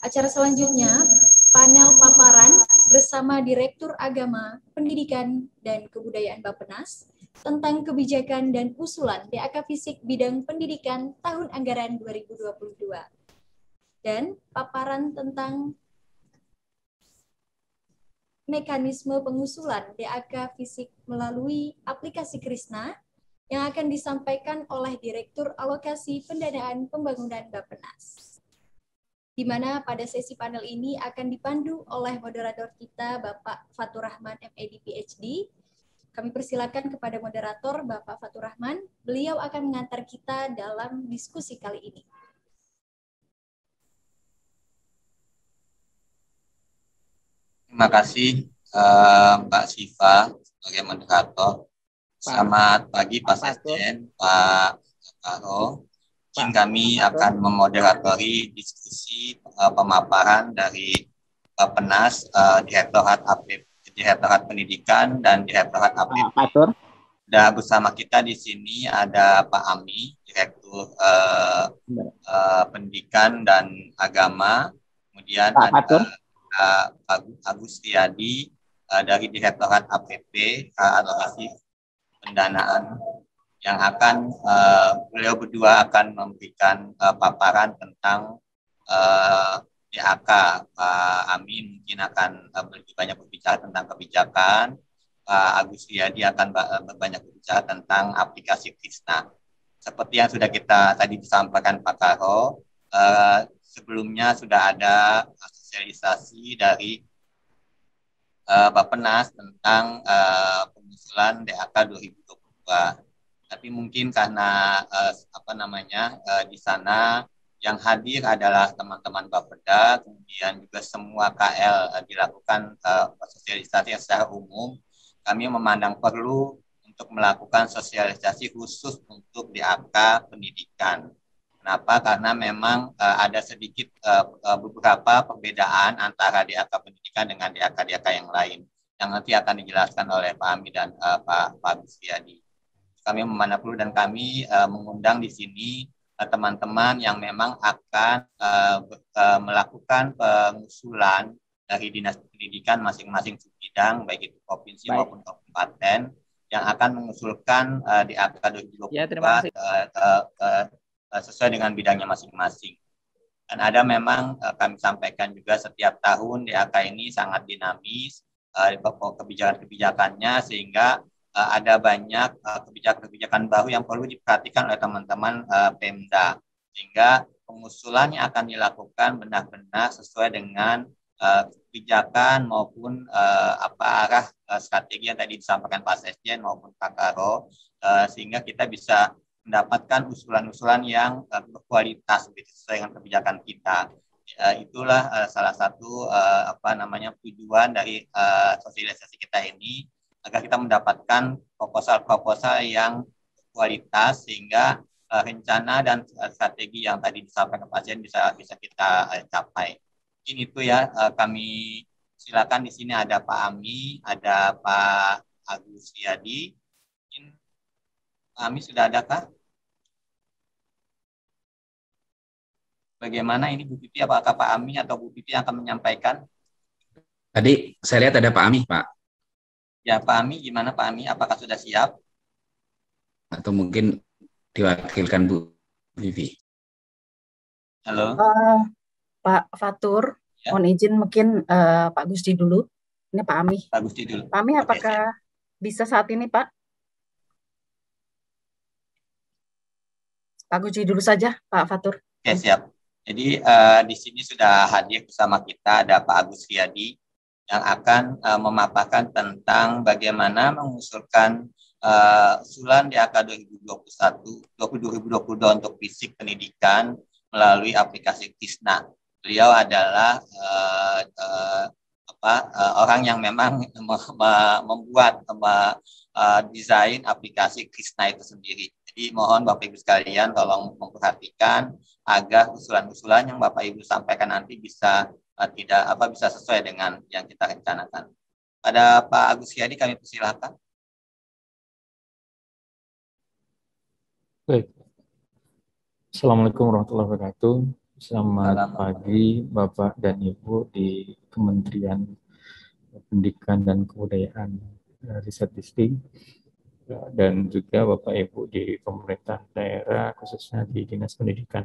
Acara selanjutnya, panel paparan bersama Direktur Agama, Pendidikan, dan Kebudayaan Bappenas tentang kebijakan dan usulan DAK Fisik bidang pendidikan tahun anggaran 2022. Dan paparan tentang mekanisme pengusulan DAK Fisik melalui aplikasi Krisna yang akan disampaikan oleh Direktur Alokasi Pendanaan Pembangunan Bappenas. Di mana pada sesi panel ini akan dipandu oleh moderator kita Bapak Fatur Rahman MAD PhD. Kami persilakan kepada moderator Bapak Fatur Rahman. Beliau akan mengantar kita dalam diskusi kali ini. Terima kasih Mbak Siva sebagai moderator. Selamat pagi Pak Sekjen, Pak Karo. Kami akan memoderatori diskusi pemaparan dari Bappenas, Direktorat Pendidikan dan Direktorat APP. Dan bersama kita di sini ada Pak Ami, Direktur Pendidikan dan Agama. Kemudian ada Agus Tiadi dari Direktorat APP, Alokasi Pendanaan, yang akan beliau berdua akan memberikan paparan tentang DAK. Pak Ami mungkin akan lebih banyak berbicara tentang kebijakan. Pak Agus Riyadi akan banyak berbicara tentang aplikasi Krisna. Seperti yang sudah kita tadi disampaikan Pak Karo, sebelumnya sudah ada sosialisasi dari Bappenas tentang pengusulan DAK 2022. Tapi mungkin karena di sana yang hadir adalah teman-teman Bapeda, kemudian juga semua KL dilakukan sosialisasi secara umum. Kami memandang perlu untuk melakukan sosialisasi khusus untuk DAK pendidikan. Kenapa? Karena memang ada sedikit beberapa perbedaan antara DAK pendidikan dengan DAK-DAK yang lain, yang nanti akan dijelaskan oleh Pak Ami dan Pak Agus Riyadi. Kami memandang perlu dan kami mengundang di sini teman-teman yang memang akan melakukan pengusulan dari dinas pendidikan masing-masing bidang, baik itu provinsi maupun kabupaten, yang akan mengusulkan di DAK 2022 sesuai dengan bidangnya masing-masing. Dan ada memang kami sampaikan juga setiap tahun DAK ini sangat dinamis, kebijakan-kebijakannya, sehingga ada banyak kebijakan-kebijakan baru yang perlu diperhatikan oleh teman-teman Pemda, sehingga pengusulannya akan dilakukan benar-benar sesuai dengan kebijakan maupun arah strategi yang tadi disampaikan Pak Sekjen maupun Pak Karo, sehingga kita bisa mendapatkan usulan-usulan yang berkualitas sesuai dengan kebijakan kita. Itulah salah satu tujuan dari sosialisasi kita ini, agar kita mendapatkan proposal-proposal yang kualitas, sehingga rencana dan strategi yang tadi disampaikan pasien bisa kita capai. Mungkin itu ya, kami silakan. Di sini ada Pak Ami, ada Pak Agus Riyadi. Mungkin Pak Ami sudah adakah? Bagaimana ini Bu Pipi, apakah Pak Ami atau Bu Pipi yang akan menyampaikan? Tadi saya lihat ada Pak Ami, Pak. Ya, Pak Ami, gimana Pak Ami? Apakah sudah siap? Atau mungkin diwakilkan Bu Vivi. Halo. Pak Fatur, ya. Mohon izin mungkin Pak Gusti dulu. Ini Pak Ami. Pak Gusti dulu. Pak Ami, apakah bisa saat ini, Pak? Pak Gusti dulu saja, Pak Fatur. Oke, siap. Jadi di sini sudah hadir bersama kita ada Pak Agus Riyadi yang akan memaparkan tentang bagaimana mengusulkan usulan DAK 2022 untuk fisik pendidikan melalui aplikasi Krisna. Beliau adalah orang yang memang membuat desain aplikasi Krisna itu sendiri. Jadi mohon Bapak Ibu sekalian tolong memperhatikan agar usulan-usulan yang Bapak Ibu sampaikan nanti bisa bisa sesuai dengan yang kita rencanakan. Pada Pak Agus Riyadi kami persilakan. Baik. Assalamualaikum warahmatullahi wabarakatuh. Selamat pagi Bapak dan Ibu di Kementerian Pendidikan dan Kebudayaan Ristek dan juga Bapak Ibu di pemerintah daerah khususnya di Dinas Pendidikan.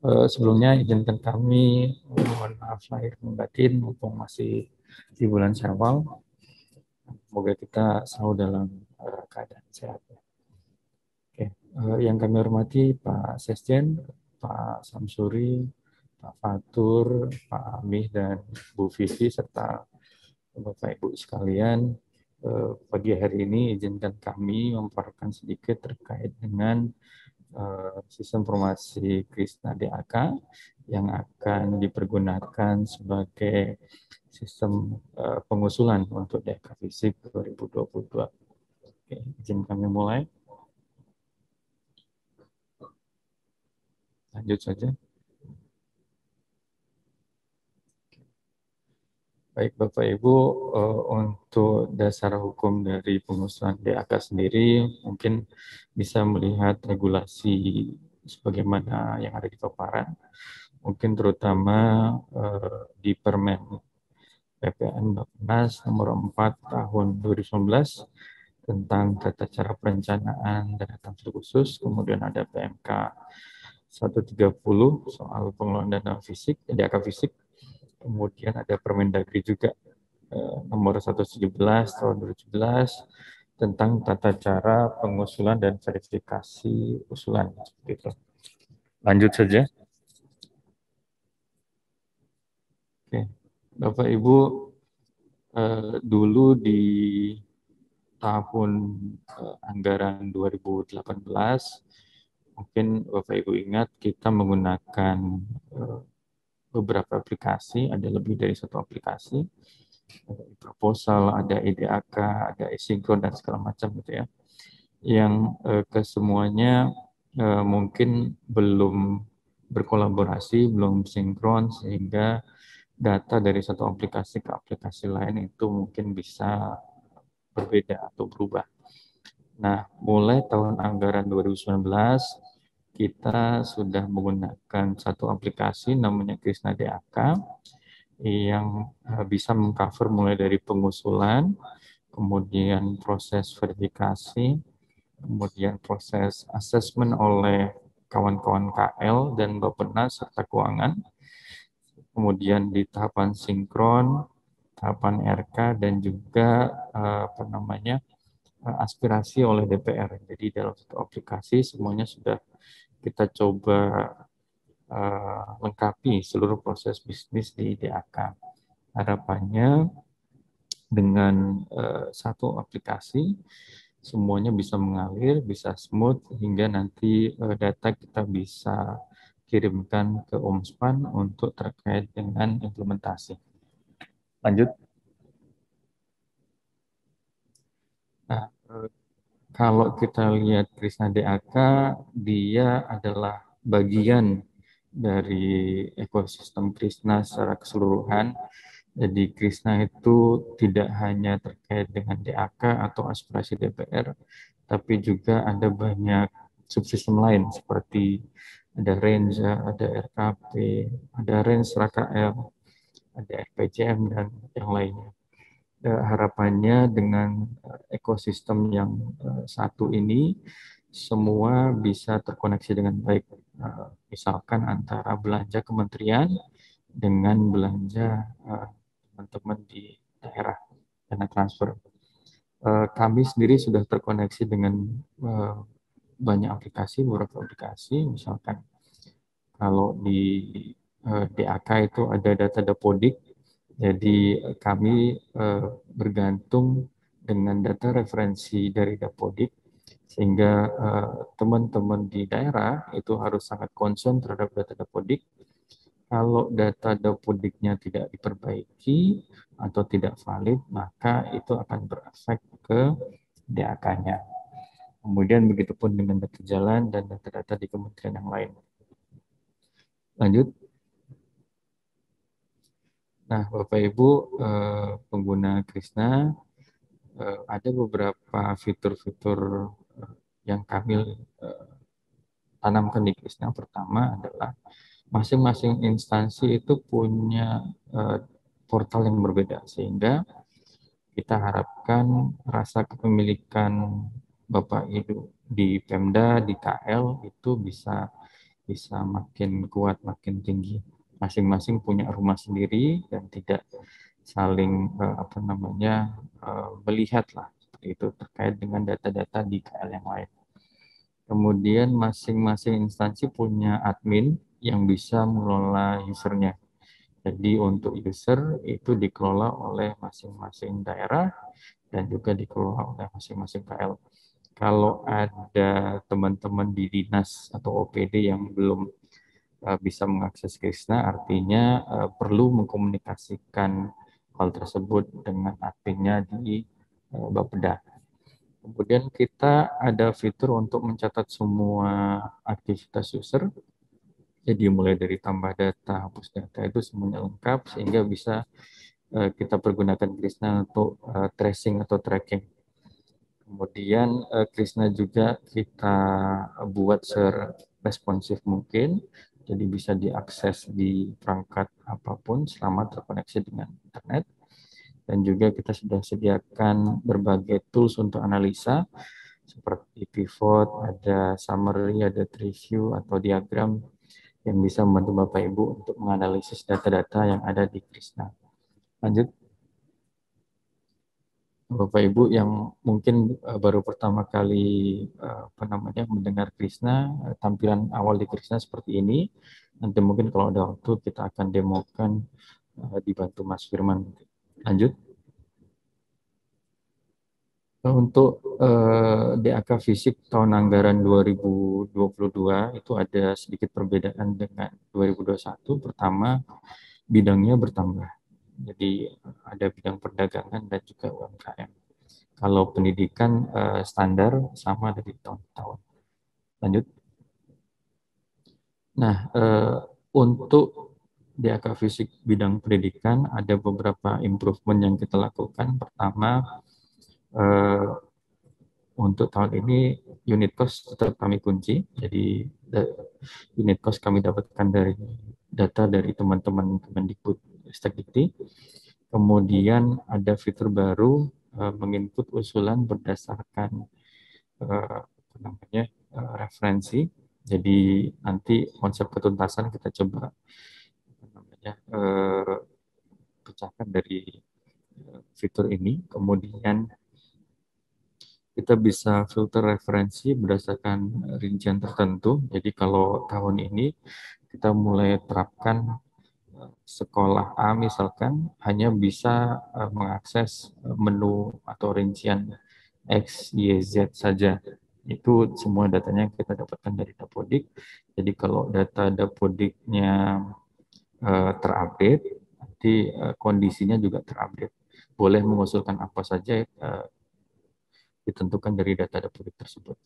Sebelumnya izinkan kami mohon maaf lahir batin mumpung masih di bulan Syawal. Semoga kita selalu dalam keadaan sehat. Oke, yang kami hormati Pak Sesjen, Pak Samsuri, Pak Fatur, Pak Amih, dan Bu Vivi, serta Bapak Ibu sekalian, pagi hari ini izinkan kami memaparkan sedikit terkait dengan sistem informasi Krishna DAK yang akan dipergunakan sebagai sistem pengusulan untuk DAK Fisik 2022. Oke, izin kami mulai. Lanjut saja. Baik Bapak Ibu, untuk dasar hukum dari pengusulan DAK sendiri mungkin bisa melihat regulasi sebagaimana yang ada di paparan. Mungkin terutama di Permen PPN Bappenas nomor 4 tahun 2019 tentang tata cara perencanaan dan atensi khusus, kemudian ada PMK 130 soal pengelolaan dana fisik, DAK fisik, kemudian ada Permendagri juga nomor 117 tahun 2017 tentang tata cara pengusulan dan verifikasi usulan. Gitu. Lanjut saja. Oke, Bapak Ibu, dulu di tahun anggaran 2018, mungkin Bapak Ibu ingat kita menggunakan beberapa aplikasi, ada lebih dari satu aplikasi, ada proposal, ada IDAK, ada e-sinkron dan segala macam gitu ya, yang kesemuanya mungkin belum berkolaborasi, belum sinkron, sehingga data dari satu aplikasi ke aplikasi lain itu mungkin bisa berbeda atau berubah. Nah, mulai tahun anggaran 2019, kita sudah menggunakan satu aplikasi namanya Krishna DAK yang bisa mengcover mulai dari pengusulan, kemudian proses verifikasi, kemudian proses asesmen oleh kawan-kawan KL dan Bappenas serta keuangan, kemudian di tahapan sinkron, tahapan RK, dan juga aspirasi oleh DPR. Jadi dalam satu aplikasi semuanya sudah kita coba lengkapi seluruh proses bisnis di DAK. Harapannya dengan satu aplikasi semuanya bisa mengalir, bisa smooth, hingga nanti data kita bisa kirimkan ke Omspan untuk terkait dengan implementasi. Lanjut. Nah, kalau kita lihat Krishna DAK, dia adalah bagian dari ekosistem Krishna secara keseluruhan. Jadi Krishna itu tidak hanya terkait dengan DAK atau aspirasi DPR, tapi juga ada banyak subsistem lain seperti ada Renza, ada RKP, ada Rens RKL, ada RPJM, dan yang lainnya. Harapannya dengan ekosistem yang satu ini, semua bisa terkoneksi dengan baik. Misalkan antara belanja kementerian dengan belanja teman-teman di daerah, dana transfer. Kami sendiri sudah terkoneksi dengan banyak aplikasi, beberapa aplikasi, misalkan kalau di DAK itu ada data Dapodik, jadi kami bergantung dengan data referensi dari Dapodik, sehingga teman-teman di daerah itu harus sangat concern terhadap data Dapodik. Kalau data Dapodiknya tidak diperbaiki atau tidak valid, maka itu akan berefek ke DAK-nya. Kemudian begitupun dengan data jalan dan data-data di kementerian yang lain. Lanjut. Nah, Bapak Ibu pengguna Krishna, ada beberapa fitur-fitur yang kami tanamkan di Krishna pertama adalah masing-masing instansi itu punya portal yang berbeda, sehingga kita harapkan rasa kepemilikan Bapak Ibu di Pemda, di KL itu bisa makin kuat, makin tinggi. Masing-masing punya rumah sendiri dan tidak saling melihat lah seperti itu terkait dengan data-data di KL yang lain. Kemudian masing-masing instansi punya admin yang bisa mengelola usernya. Jadi untuk user itu dikelola oleh masing-masing daerah dan juga dikelola oleh masing-masing KL. Kalau ada teman-teman di dinas atau OPD yang belum bisa mengakses Krishna, artinya perlu mengkomunikasikan hal tersebut dengan adminnya di Bapeda. Kemudian kita ada fitur untuk mencatat semua aktivitas user. Jadi mulai dari tambah data, hapus data itu semuanya lengkap sehingga bisa kita pergunakan Krishna untuk tracing atau tracking. Kemudian Krishna juga kita buat seresponsif mungkin, jadi bisa diakses di perangkat apapun selama terkoneksi dengan internet. Dan juga kita sudah sediakan berbagai tools untuk analisa seperti pivot, ada summary, ada tree view atau diagram yang bisa membantu Bapak Ibu untuk menganalisis data-data yang ada di Krishna. Lanjut. Bapak Ibu yang mungkin baru pertama kali mendengar Krishna, tampilan awal di Krishna seperti ini. Nanti mungkin kalau ada waktu kita akan demokan dibantu Mas Firman. Lanjut. Untuk DAK fisik tahun anggaran 2022 itu ada sedikit perbedaan dengan 2021. Pertama, bidangnya bertambah. Jadi ada bidang perdagangan dan juga UMKM. Kalau pendidikan standar sama dari tahun ke tahun. Lanjut. Nah, untuk DAK fisik bidang pendidikan ada beberapa improvement yang kita lakukan. Pertama, untuk tahun ini unit cost tetap kami kunci. Jadi unit cost kami dapatkan dari data dari teman-teman Kemendikbud Stekdikti. Kemudian ada fitur baru menginput usulan berdasarkan referensi. Jadi nanti konsep ketuntasan kita coba pecahkan dari fitur ini. Kemudian kita bisa filter referensi berdasarkan rincian tertentu. Jadi kalau tahun ini kita mulai terapkan sekolah A misalkan hanya bisa mengakses menu atau rincian X, Y, Z saja. Itu semua datanya kita dapatkan dari Dapodik. Jadi kalau data Dapodiknya terupdate, nanti kondisinya juga terupdate. Boleh mengusulkan apa saja ditentukan dari data Dapodik tersebut.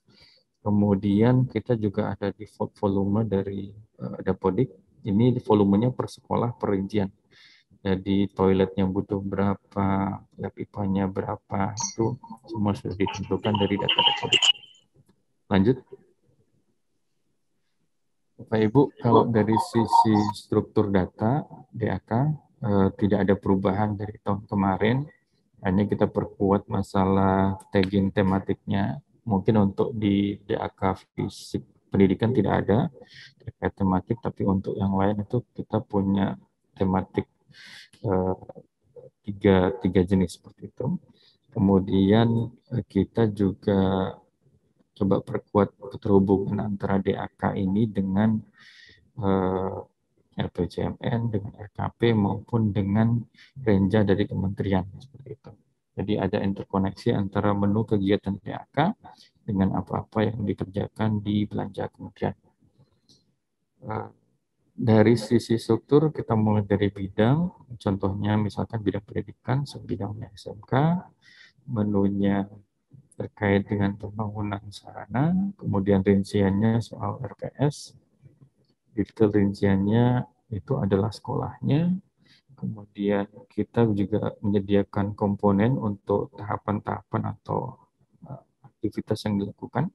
Kemudian kita juga ada default volume dari Dapodik. Ini volumenya per sekolah per rincian. Jadi toiletnya butuh berapa, lab IPA-nya berapa, itu semua sudah ditentukan dari data Dapodik. Lanjut. Bapak Ibu, kalau dari sisi struktur data DAK tidak ada perubahan dari tahun kemarin. Hanya kita perkuat masalah tagging tematiknya. Mungkin untuk di DAK fisik pendidikan tidak ada terkait tematik, tapi untuk yang lain itu kita punya tematik tiga jenis seperti itu. Kemudian kita juga coba perkuat keterhubungan antara DAK ini dengan RPJMN, dengan RKP maupun dengan Renja dari kementerian seperti itu. Jadi ada interkoneksi antara menu kegiatan DAK dengan apa-apa yang dikerjakan di belanja kementerian. Dari sisi struktur kita mulai dari bidang, contohnya misalkan bidang pendidikan, sebidangnya SMK, menunya terkait dengan pembangunan sarana, kemudian rinciannya soal RPS, detail rinciannya itu adalah sekolahnya. Kemudian kita juga menyediakan komponen untuk tahapan-tahapan atau aktivitas yang dilakukan.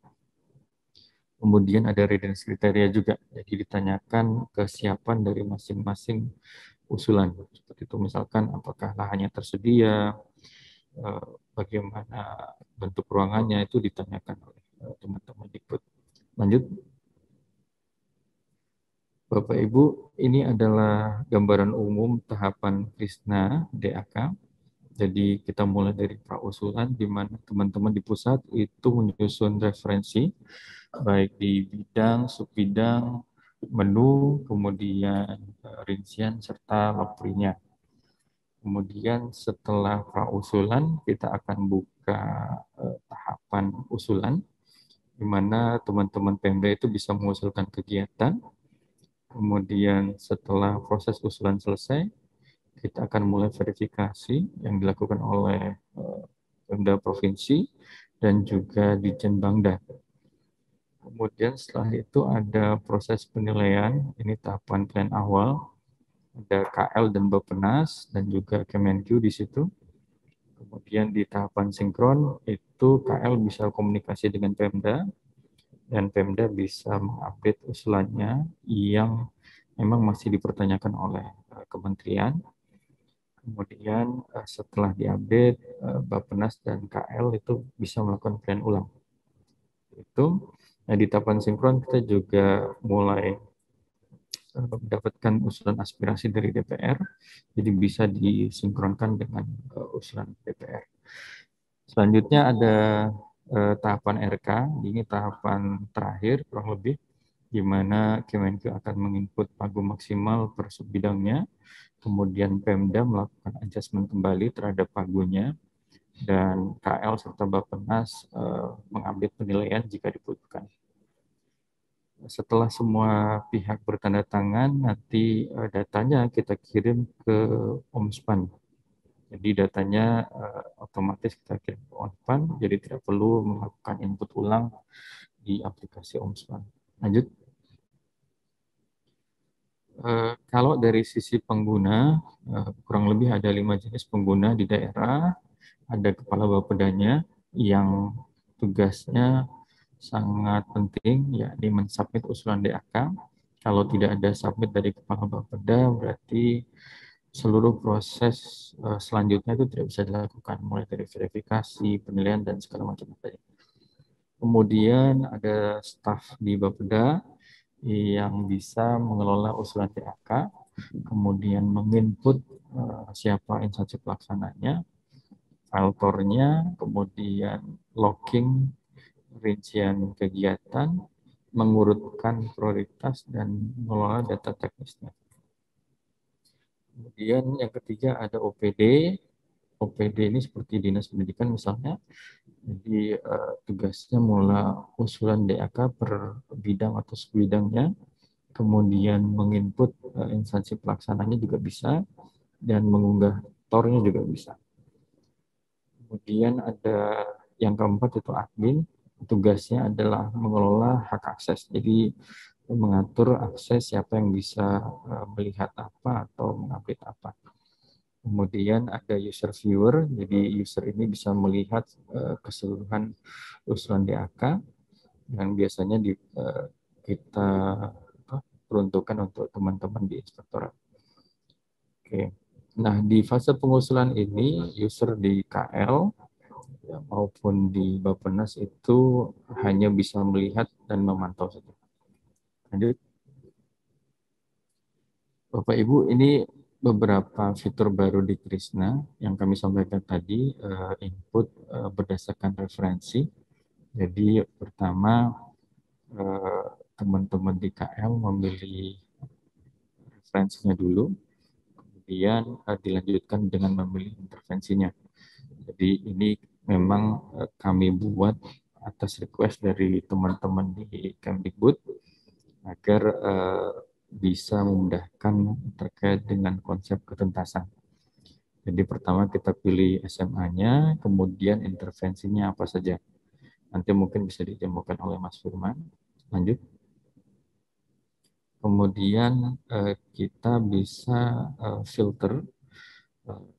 Kemudian ada readiness kriteria juga, jadi ditanyakan kesiapan dari masing-masing usulan. Seperti itu misalkan apakah lahannya tersedia, bagaimana bentuk ruangannya, itu ditanyakan oleh teman-teman Dikbud. Lanjut. Bapak Ibu, ini adalah gambaran umum tahapan Krisna DAK. Jadi kita mulai dari prausulan di mana teman-teman di pusat itu menyusun referensi baik di bidang, subbidang, menu, kemudian rincian serta loprinya. Kemudian setelah prausulan kita akan buka tahapan usulan di mana teman-teman Pemda itu bisa mengusulkan kegiatan. Kemudian setelah proses usulan selesai, kita akan mulai verifikasi yang dilakukan oleh Pemda Provinsi dan juga Ditjen Bangda. Kemudian setelah itu ada proses penilaian, ini tahapan plan awal, ada KL dan Bappenas dan juga Kemenq di situ. Kemudian di tahapan sinkron itu KL bisa komunikasi dengan Pemda dan Pemda bisa mengupdate usulannya yang memang masih dipertanyakan oleh kementerian. Kemudian setelah diupdate, Bappenas dan KL itu bisa melakukan plan ulang. Itu. Nah, di tahapan sinkron kita juga mulai mendapatkan usulan aspirasi dari DPR, jadi bisa disinkronkan dengan usulan DPR. Selanjutnya ada tahapan RK, ini tahapan terakhir kurang lebih, di mana Kemenq akan menginput pagu maksimal per subbidangnya, kemudian Pemda melakukan adjustment kembali terhadap pagunya, dan KL serta Bappenas mengupdate penilaian jika dibutuhkan. Setelah semua pihak bertanda tangan, nanti datanya kita kirim ke Omspan. Jadi datanya otomatis kita kirim ke Omspan, jadi tidak perlu melakukan input ulang di aplikasi Omspan. Lanjut. Kalau dari sisi pengguna, kurang lebih ada 5 jenis pengguna di daerah. Ada kepala bapedanya yang tugasnya sangat penting, yakni mensubmit usulan DAK. Kalau tidak ada submit dari kepala bapeda, berarti seluruh proses selanjutnya itu tidak bisa dilakukan, mulai dari verifikasi, penilaian, dan segala macam. Kemudian ada staf di bapeda yang bisa mengelola usulan DAK, kemudian menginput siapa instansi pelaksananya, autornya, kemudian logging rincian kegiatan, mengurutkan prioritas, dan mengelola data teknisnya. Kemudian yang ketiga ada OPD. OPD ini seperti Dinas Pendidikan misalnya. Jadi tugasnya mengelola usulan DAK per bidang atau subbidangnya, kemudian menginput instansi pelaksananya juga bisa, dan mengunggah tornya juga bisa. Kemudian ada yang keempat itu admin. Tugasnya adalah mengelola hak akses. Jadi mengatur akses siapa yang bisa melihat apa atau mengupdate apa. Kemudian ada user viewer. Jadi user ini bisa melihat keseluruhan usulan DAK yang biasanya kita peruntukkan untuk teman-teman di inspektorat. Oke. Nah, di fase pengusulan ini user di KL maupun di Bappenas itu hanya bisa melihat dan memantau saja. Lanjut. Bapak Ibu, ini beberapa fitur baru di Krisna yang kami sampaikan tadi, input berdasarkan referensi. Jadi pertama teman-teman di KL memilih referensinya dulu, kemudian dilanjutkan dengan memilih intervensinya. Jadi ini memang kami buat atas request dari teman-teman di Kemdikbud agar bisa memudahkan terkait dengan konsep ketuntasan. Jadi pertama kita pilih SMA-nya, kemudian intervensinya apa saja. Nanti mungkin bisa ditemukan oleh Mas Firman. Lanjut. Kemudian kita bisa filter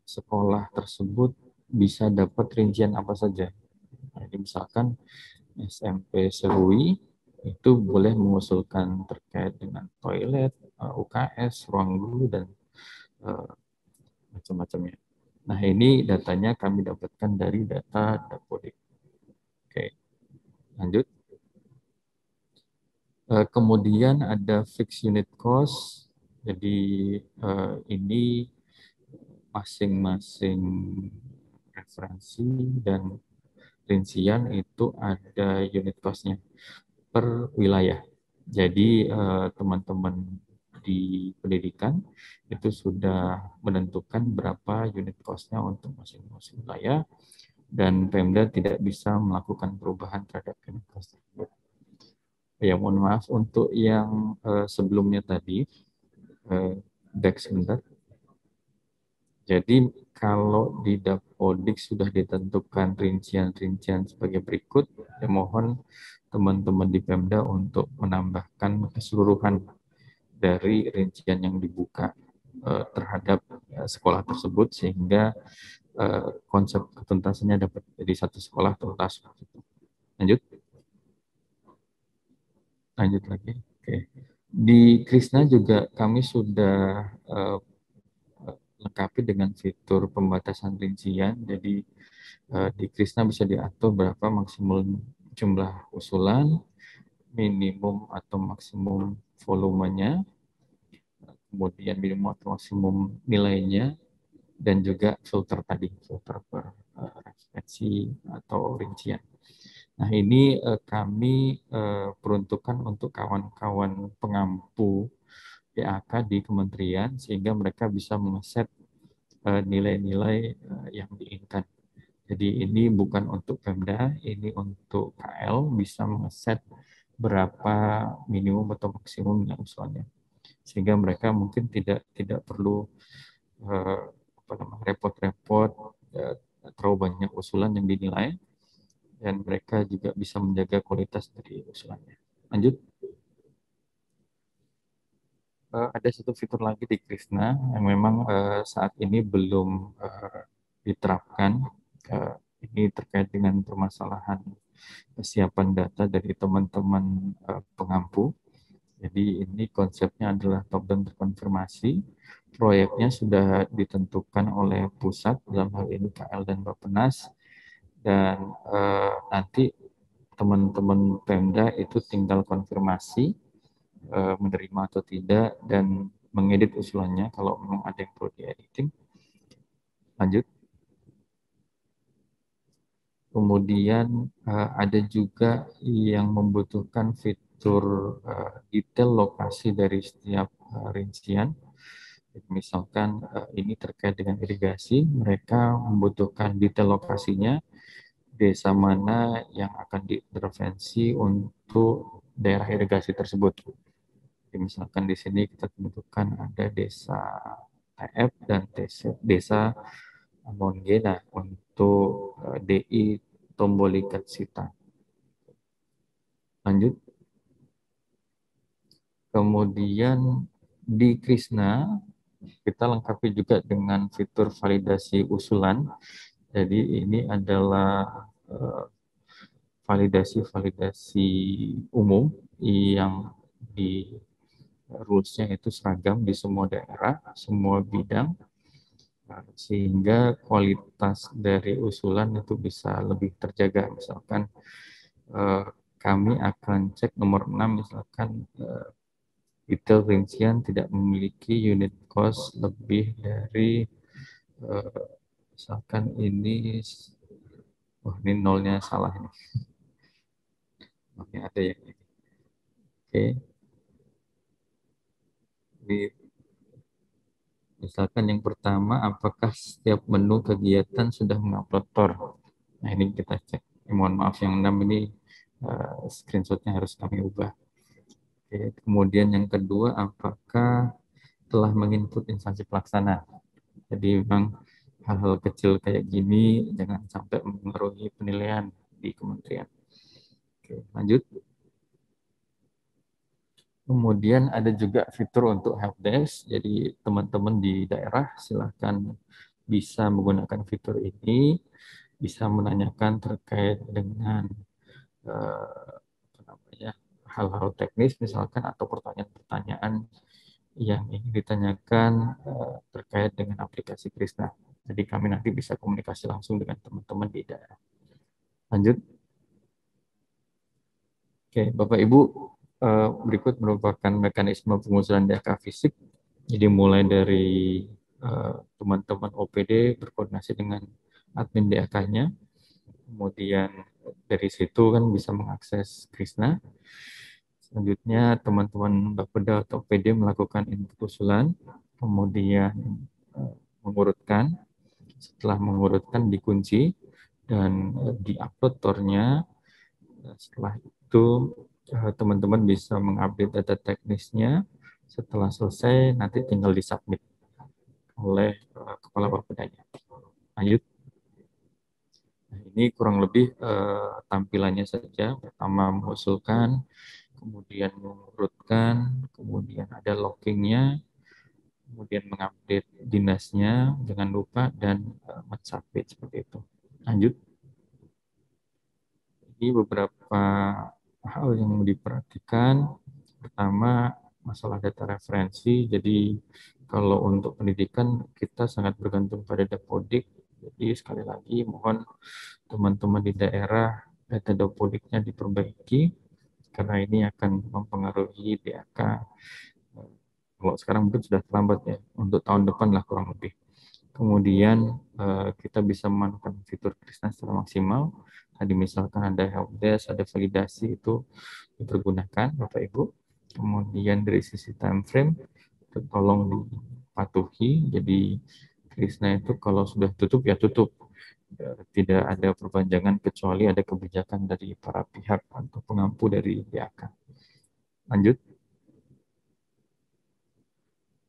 sekolah tersebut bisa dapat rincian apa saja. Jadi misalkan SMP Serui itu boleh mengusulkan terkait dengan toilet, UKS, ruang guru, dan macam-macamnya. Nah, ini datanya kami dapatkan dari data Dapodik. Oke, lanjut. Kemudian ada fixed unit cost. Jadi ini masing-masing referensi dan rincian itu ada unit cost-nya per wilayah. Jadi teman-teman di pendidikan itu sudah menentukan berapa unit cost-nya untuk masing-masing wilayah, dan Pemda tidak bisa melakukan perubahan terhadap unit cost tersebut. Ya, mohon maaf untuk yang sebelumnya tadi, back sebentar. Jadi kalau di Dapodik sudah ditentukan rincian-rincian sebagai berikut, ya mohon teman-teman di Pemda untuk menambahkan keseluruhan dari rincian yang dibuka terhadap sekolah tersebut, sehingga konsep ketuntasannya dapat jadi satu sekolah tuntas. Lanjut. Lanjut lagi. Oke. Di Krisna juga kami sudah lengkapi dengan fitur pembatasan rincian. Jadi di Krisna bisa diatur berapa maksimum jumlah usulan, minimum atau maksimum volumenya, kemudian minimum atau maksimum nilainya, dan juga filter tadi, filter per referensi atau rincian. Nah, ini kami peruntukkan untuk kawan-kawan pengampu PAK di kementerian, sehingga mereka bisa mengeset nilai-nilai yang diinginkan. Jadi ini bukan untuk Pemda, ini untuk KL bisa mengeset berapa minimum atau maksimum yang usulannya, sehingga mereka mungkin tidak perlu repot-repot terlalu banyak usulan yang dinilai, dan mereka juga bisa menjaga kualitas dari usulannya. Lanjut. Ada satu fitur lagi di Krisna yang memang saat ini belum diterapkan. Ini terkait dengan permasalahan kesiapan data dari teman-teman pengampu. Jadi ini konsepnya adalah top down terkonfirmasi. Proyeknya sudah ditentukan oleh pusat, dalam hal ini KL dan Bappenas, dan nanti teman-teman Pemda itu tinggal konfirmasi menerima atau tidak, dan mengedit usulannya kalau memang ada yang perlu diediting. Lanjut. Kemudian ada juga yang membutuhkan fitur detail lokasi dari setiap rincian. Misalkan ini terkait dengan irigasi, mereka membutuhkan detail lokasinya, desa mana yang akan diintervensi untuk daerah irigasi tersebut. Jadi misalkan di sini kita tentukan ada desa TF dan desa Monggena untuk DI Tombolikat Sita. Lanjut. Kemudian di Krisna kita lengkapi juga dengan fitur validasi usulan. Jadi ini adalah validasi umum yang di rules-nya itu seragam di semua daerah, semua bidang, sehingga kualitas dari usulan itu bisa lebih terjaga. Misalkan kami akan cek nomor 6, misalkan detail rincian tidak memiliki unit cost lebih dari misalkan ini, ini nolnya salah ini. Oke, ada yang ini. Oke. Misalkan yang pertama, apakah setiap menu kegiatan sudah mengupload TOR? Nah, ini kita cek. Mohon maaf, yang 6 ini screenshotnya harus kami ubah. Oke. Kemudian yang kedua, apakah telah menginput instansi pelaksana? Jadi memang hal-hal kecil kayak gini jangan sampai mengaruhi penilaian di kementerian. Oke, lanjut. Kemudian ada juga fitur untuk helpdesk. Jadi teman-teman di daerah silahkan bisa menggunakan fitur ini, bisa menanyakan terkait dengan hal-hal teknis misalkan atau pertanyaan-pertanyaan yang ingin ditanyakan terkait dengan aplikasi Krisna. Jadi kami nanti bisa komunikasi langsung dengan teman-teman di daerah. Lanjut. Oke, Bapak Ibu, berikut merupakan mekanisme pengusulan DAK fisik. Jadi mulai dari teman-teman OPD berkoordinasi dengan admin DAK-nya, kemudian dari situ kan bisa mengakses Krisna. Selanjutnya teman-teman Bapeda atau OPD melakukan input usulan, kemudian mengurutkan. Setelah mengurutkan dikunci dan diupload tornya. Setelah itu teman-teman bisa mengupdate data teknisnya. Setelah selesai nanti tinggal disubmit oleh kepala Bapedanya. Lanjut. Nah, ini kurang lebih tampilannya saja. Pertama mengusulkan, kemudian mengurutkan, kemudian ada loggingnya, kemudian mengupdate dinasnya, jangan lupa, dan mensubmit seperti itu. Lanjut. Ini beberapa hal yang diperhatikan. Pertama, masalah data referensi. Jadi kalau untuk pendidikan kita sangat bergantung pada Dapodik. Jadi sekali lagi mohon teman-teman di daerah data Dapodiknya diperbaiki karena ini akan mempengaruhi DAK. Kalau sekarang mungkin sudah terlambat ya, untuk tahun depan lah kurang lebih. Kemudian kita bisa memanfaatkan fitur Krisna secara maksimal. Tadi misalkan ada helpdesk, ada validasi, itu dipergunakan Bapak Ibu. Kemudian dari sisi time frame, itu tolong dipatuhi. Jadi Krisna itu kalau sudah tutup ya tutup. Tidak ada perpanjangan kecuali ada kebijakan dari para pihak atau pengampu dari DAK. Lanjut.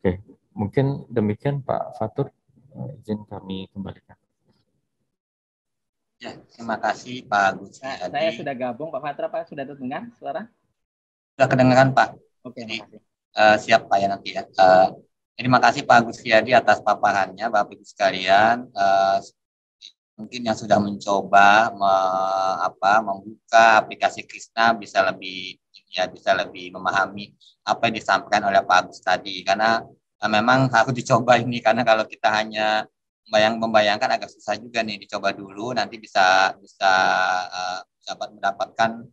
Oke, mungkin demikian Pak Fatur. Izin kami kembalikan. Ya, terima kasih Pak Agus. Saya sudah gabung, Pak Fatur, apa sudah terdengar suara? Sudah kedengaran Pak. Oke, jadi makasih. Siap Pak ya nanti ya. Terima kasih Pak Agus Riyadi atas paparannya, Bapak Ibu sekalian. Mungkin yang sudah mencoba membuka aplikasi Krisna bisa lebih memahami apa yang disampaikan oleh Pak Agus tadi, karena memang harus dicoba ini, karena kalau kita hanya membayangkan agak susah juga nih. Dicoba dulu, nanti bisa dapat mendapatkan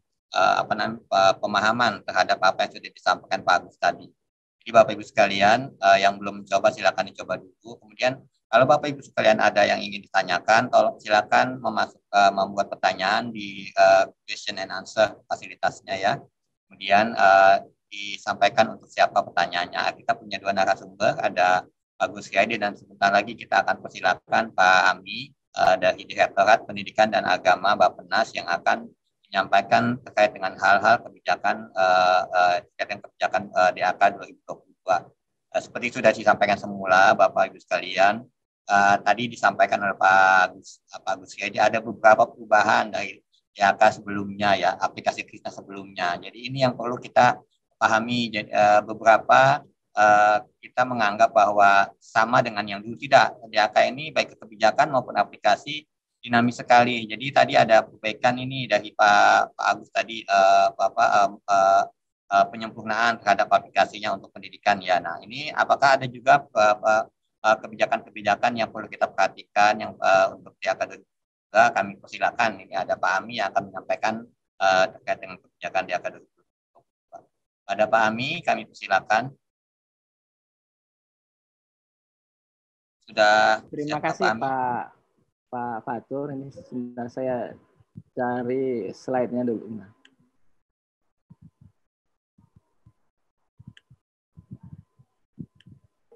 pemahaman terhadap apa yang sudah disampaikan Pak Agus tadi. Jadi Bapak Ibu sekalian yang belum mencoba silakan dicoba dulu. Kemudian kalau Bapak Ibu sekalian ada yang ingin ditanyakan, tolong silakan membuat pertanyaan di question and answer fasilitasnya ya. Kemudian disampaikan untuk siapa pertanyaannya. Kita punya 2 narasumber, ada Pak Agus Riyadi, dan sebentar lagi kita akan persilakan Pak Ami dari Direktorat Pendidikan dan Agama Bappenas yang akan menyampaikan terkait dengan hal-hal kebijakan DAK 2022. Seperti sudah disampaikan semula Bapak Ibu sekalian, tadi disampaikan oleh Pak Agus Riyadi ada beberapa perubahan dari DAK sebelumnya ya, aplikasi Krisna sebelumnya. Jadi ini yang perlu kita pahami. Jadi, beberapa kita menganggap bahwa sama dengan yang dulu. Tidak, DAK ini baik kebijakan maupun aplikasi dinamis sekali. Jadi tadi ada perbaikan ini dari Pak Agus tadi, penyempurnaan terhadap aplikasinya untuk pendidikan ya. Nah ini apakah ada juga kebijakan-kebijakan yang perlu kita perhatikan yang untuk DAK juga? Kami persilakan. Ini ada Pak Ami yang akan menyampaikan terkait dengan kebijakan DAK 2022. Ada Pak Ami, kami persilakan. Sudah. Terima kasih Pak Fatur. Ini sebentar saya cari slide-nya dulu.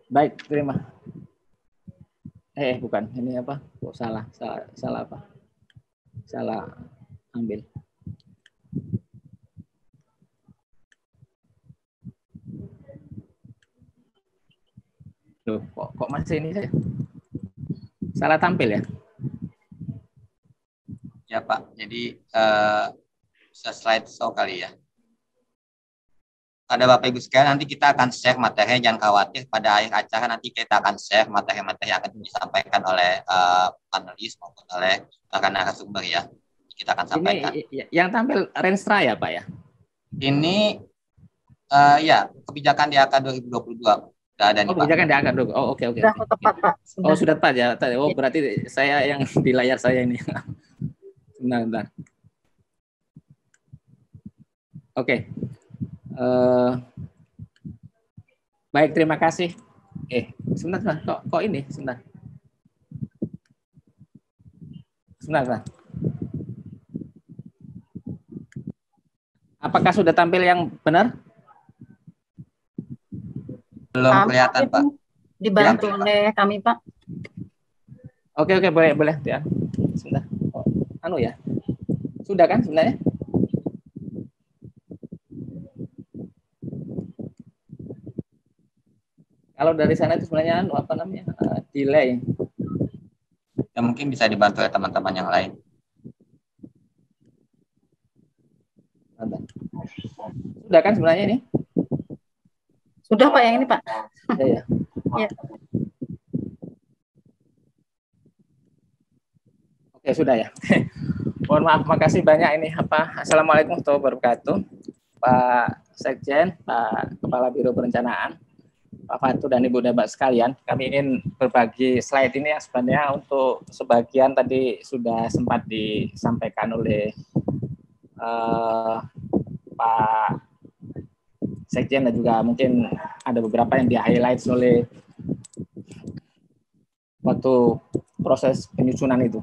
Baik, terima. Bukan, ini apa? Kok salah apa? Salah ambil. Loh, kok masih ini saya? Salah tampil ya? Ya Pak, jadi bisa slide show kali ya. Pada Bapak Ibu sekalian, nanti kita akan share materi, jangan khawatir, pada akhir acara nanti kita akan share materi-materi yang akan disampaikan oleh panelis maupun oleh narasumber ya. Kita akan sampaikan. Ini yang tampil Renstra ya Pak ya? Ini ya kebijakan DAK 2022 sudah ada nih Pak. Kebijakan DAK dulu. Oh, oke. Sudah tepat, Pak. Oh, sudah tepat ya. Oh, berarti saya yang di layar saya ini. Bentar. Oke. Baik, terima kasih. Sebentar. Kok ini? Sebentar. Apakah sudah tampil yang benar? Belum kelihatan, Pak. Dibantu oleh kami, Pak. Oke, boleh ya. Sebentar. Ya. Sudah kan sebenarnya? Kalau dari sana itu sebenarnya delay. Ya mungkin bisa dibantu oleh teman-teman yang lain. Sudah kan sebenarnya ini? Sudah Pak yang ini Pak. Ya. Ya. Oke sudah ya. Mohon maaf, makasih banyak ini Assalamualaikum warahmatullahi wabarakatuh. Pak Sekjen, Pak Kepala Biro Perencanaan, Pak Fatur dan Ibu Debat sekalian, kami ingin berbagi slide ini yang sebenarnya untuk sebagian tadi sudah sempat disampaikan oleh Pak Sekjen dan juga mungkin ada beberapa yang di-highlight oleh waktu proses penyusunan itu.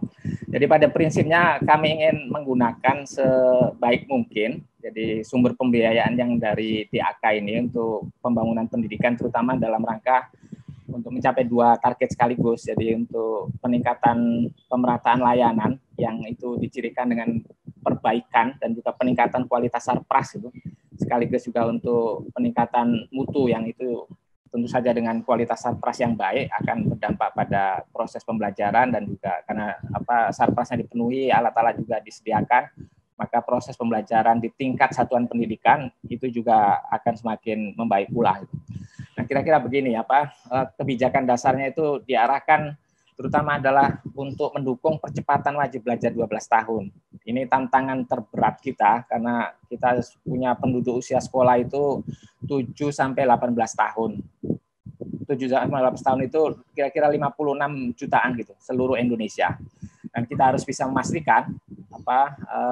Jadi pada prinsipnya kami ingin menggunakan sebaik mungkin jadi sumber pembiayaan yang dari DAK ini untuk pembangunan pendidikan terutama dalam rangka untuk mencapai 2 target sekaligus. Jadi untuk peningkatan pemerataan layanan yang itu dicirikan dengan perbaikan dan juga peningkatan kualitas sarpras itu, sekaligus juga untuk peningkatan mutu yang itu tentu saja dengan kualitas sarpras yang baik akan berdampak pada proses pembelajaran dan juga karena sarprasnya dipenuhi, alat-alat juga disediakan, maka proses pembelajaran di tingkat satuan pendidikan itu juga akan semakin membaik pula. Nah, kira-kira begini kebijakan dasarnya itu diarahkan terutama adalah untuk mendukung percepatan wajib belajar 12 tahun. Ini tantangan terberat kita karena kita punya penduduk usia sekolah itu 7 sampai 18 tahun. 7 sampai 18 tahun itu kira-kira 56 jutaan gitu seluruh Indonesia. Dan kita harus bisa memastikan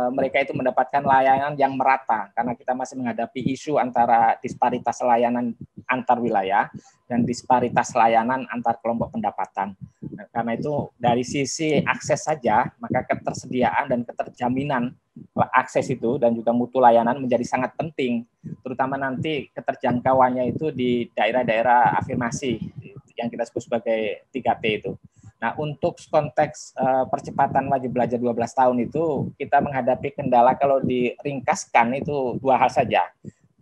mereka itu mendapatkan layanan yang merata karena kita masih menghadapi isu antara disparitas layanan antar wilayah dan disparitas layanan antar kelompok pendapatan. Nah, karena itu dari sisi akses saja maka ketersediaan dan keterjaminan akses itu dan juga mutu layanan menjadi sangat penting, terutama nanti keterjangkauannya itu di daerah-daerah afirmasi yang kita sebut sebagai 3T itu. Nah, untuk konteks percepatan wajib belajar 12 tahun itu, kita menghadapi kendala kalau diringkaskan itu 2 hal saja,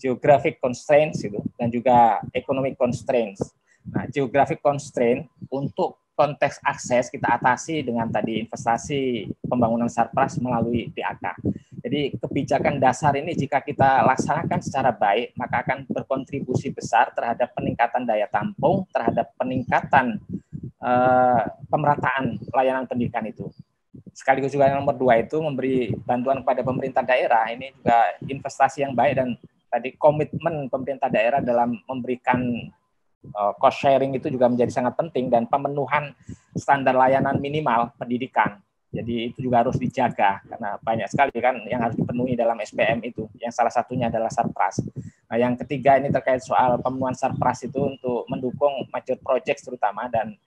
geographic constraints itu, dan juga economic constraints. Nah, geographic constraint untuk konteks akses kita atasi dengan tadi investasi pembangunan sarpras melalui DAK. Jadi kebijakan dasar ini jika kita laksanakan secara baik, maka akan berkontribusi besar terhadap peningkatan daya tampung, terhadap peningkatan pemerataan layanan pendidikan itu. Sekaligus juga yang nomor 2 itu memberi bantuan kepada pemerintah daerah. Ini juga investasi yang baik dan tadi komitmen pemerintah daerah dalam memberikan cost sharing itu juga menjadi sangat penting dan pemenuhan standar layanan minimal pendidikan. Jadi itu juga harus dijaga karena banyak sekali kan yang harus dipenuhi dalam SPM itu. Yang salah satunya adalah sarpras. Nah, yang ketiga ini terkait soal pemenuhan sarpras itu untuk mendukung mature projects terutama dan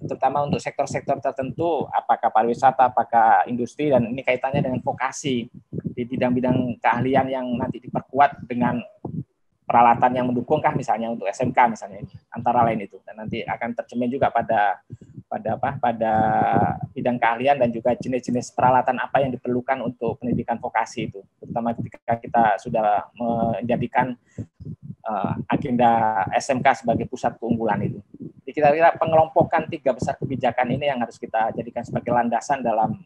terutama untuk sektor-sektor tertentu, apakah pariwisata, apakah industri, dan ini kaitannya dengan vokasi di bidang-bidang keahlian yang nanti diperkuat dengan peralatan yang mendukungkah misalnya untuk SMK misalnya antara lain itu, dan nanti akan tercermin juga pada bidang keahlian dan juga jenis-jenis peralatan apa yang diperlukan untuk pendidikan vokasi itu, terutama ketika kita sudah menjadikan agenda SMK sebagai pusat keunggulan itu. Jadi kira-kira pengelompokan 3 besar kebijakan ini yang harus kita jadikan sebagai landasan dalam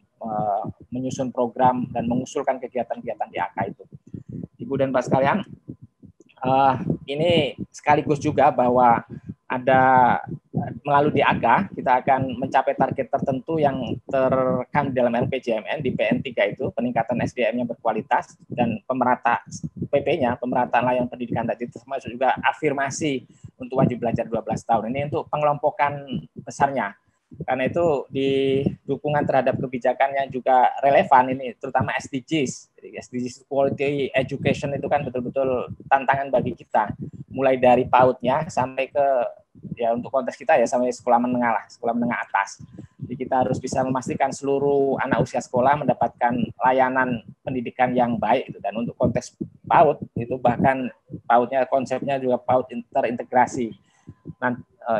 menyusun program dan mengusulkan kegiatan-kegiatan DAK itu. Ibu dan Pak sekalian, ini sekaligus juga bahwa ada melalui DAK kita akan mencapai target tertentu yang terekam dalam RPJMN di PN3 itu, peningkatan SDM yang berkualitas, dan pemerata PP-nya, pemerataan layanan pendidikan tadi, termasuk juga afirmasi untuk wajib belajar 12 tahun. Ini untuk pengelompokan besarnya. Karena itu di dukungan terhadap kebijakan yang juga relevan ini, terutama SDGs. Jadi SDGs Quality Education itu kan betul-betul tantangan bagi kita, mulai dari PAUD-nya sampai ke, ya untuk konteks kita ya sampai sekolah menengah lah, sekolah menengah atas. Jadi kita harus bisa memastikan seluruh anak usia sekolah mendapatkan layanan pendidikan yang baik. Dan untuk konteks PAUD itu bahkan PAUD-nya konsepnya juga PAUD terintegrasi,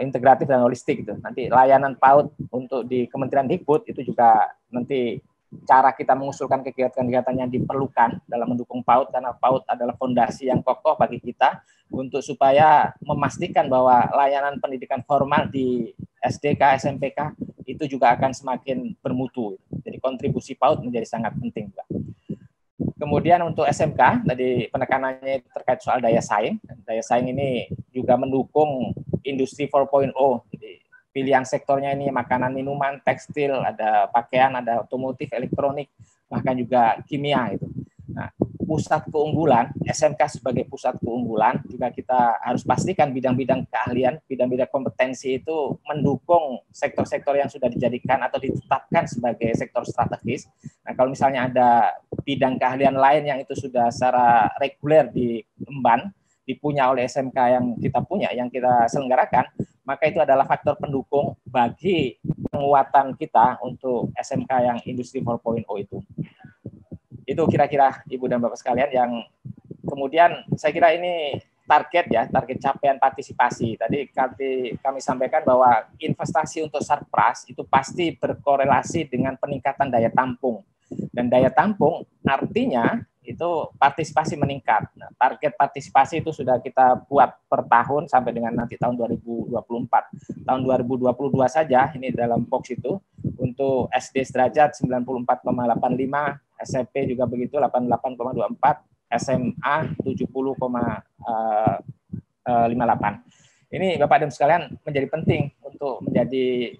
integratif dan holistik itu. Nanti layanan PAUD untuk di Kementerian Dikbud itu juga nanti cara kita mengusulkan kegiatan-kegiatan yang diperlukan dalam mendukung PAUD, karena PAUD adalah fondasi yang kokoh bagi kita untuk supaya memastikan bahwa layanan pendidikan formal di SDK, SMPK itu juga akan semakin bermutu. Jadi kontribusi PAUD menjadi sangat penting, Pak. Kemudian untuk SMK, tadi penekanannya terkait soal daya saing. Daya saing ini juga mendukung industri 4.0. Jadi pilihan sektornya ini makanan, minuman, tekstil, ada pakaian, ada otomotif, elektronik, bahkan juga kimia itu. Nah, pusat keunggulan, SMK sebagai pusat keunggulan, juga kita harus pastikan bidang-bidang keahlian, bidang-bidang kompetensi itu mendukung sektor-sektor yang sudah dijadikan atau ditetapkan sebagai sektor strategis. Nah, kalau misalnya ada bidang keahlian lain yang itu sudah secara reguler diemban, dipunya oleh SMK yang kita punya, yang kita selenggarakan, maka itu adalah faktor pendukung bagi penguatan kita untuk SMK yang industri 4.0 itu. Itu kira-kira Ibu dan Bapak sekalian yang kemudian saya kira ini target ya, target capaian partisipasi. Tadi kami sampaikan bahwa investasi untuk Sarpras itu pasti berkorelasi dengan peningkatan daya tampung. Dan daya tampung artinya itu partisipasi meningkat. Nah, target partisipasi itu sudah kita buat per tahun sampai dengan nanti tahun 2024. Tahun 2022 saja ini dalam box itu untuk SD sederajat 94,85, SMP juga begitu 88,24, SMA 70,58. Ini Bapak dan sekalian menjadi penting untuk menjadi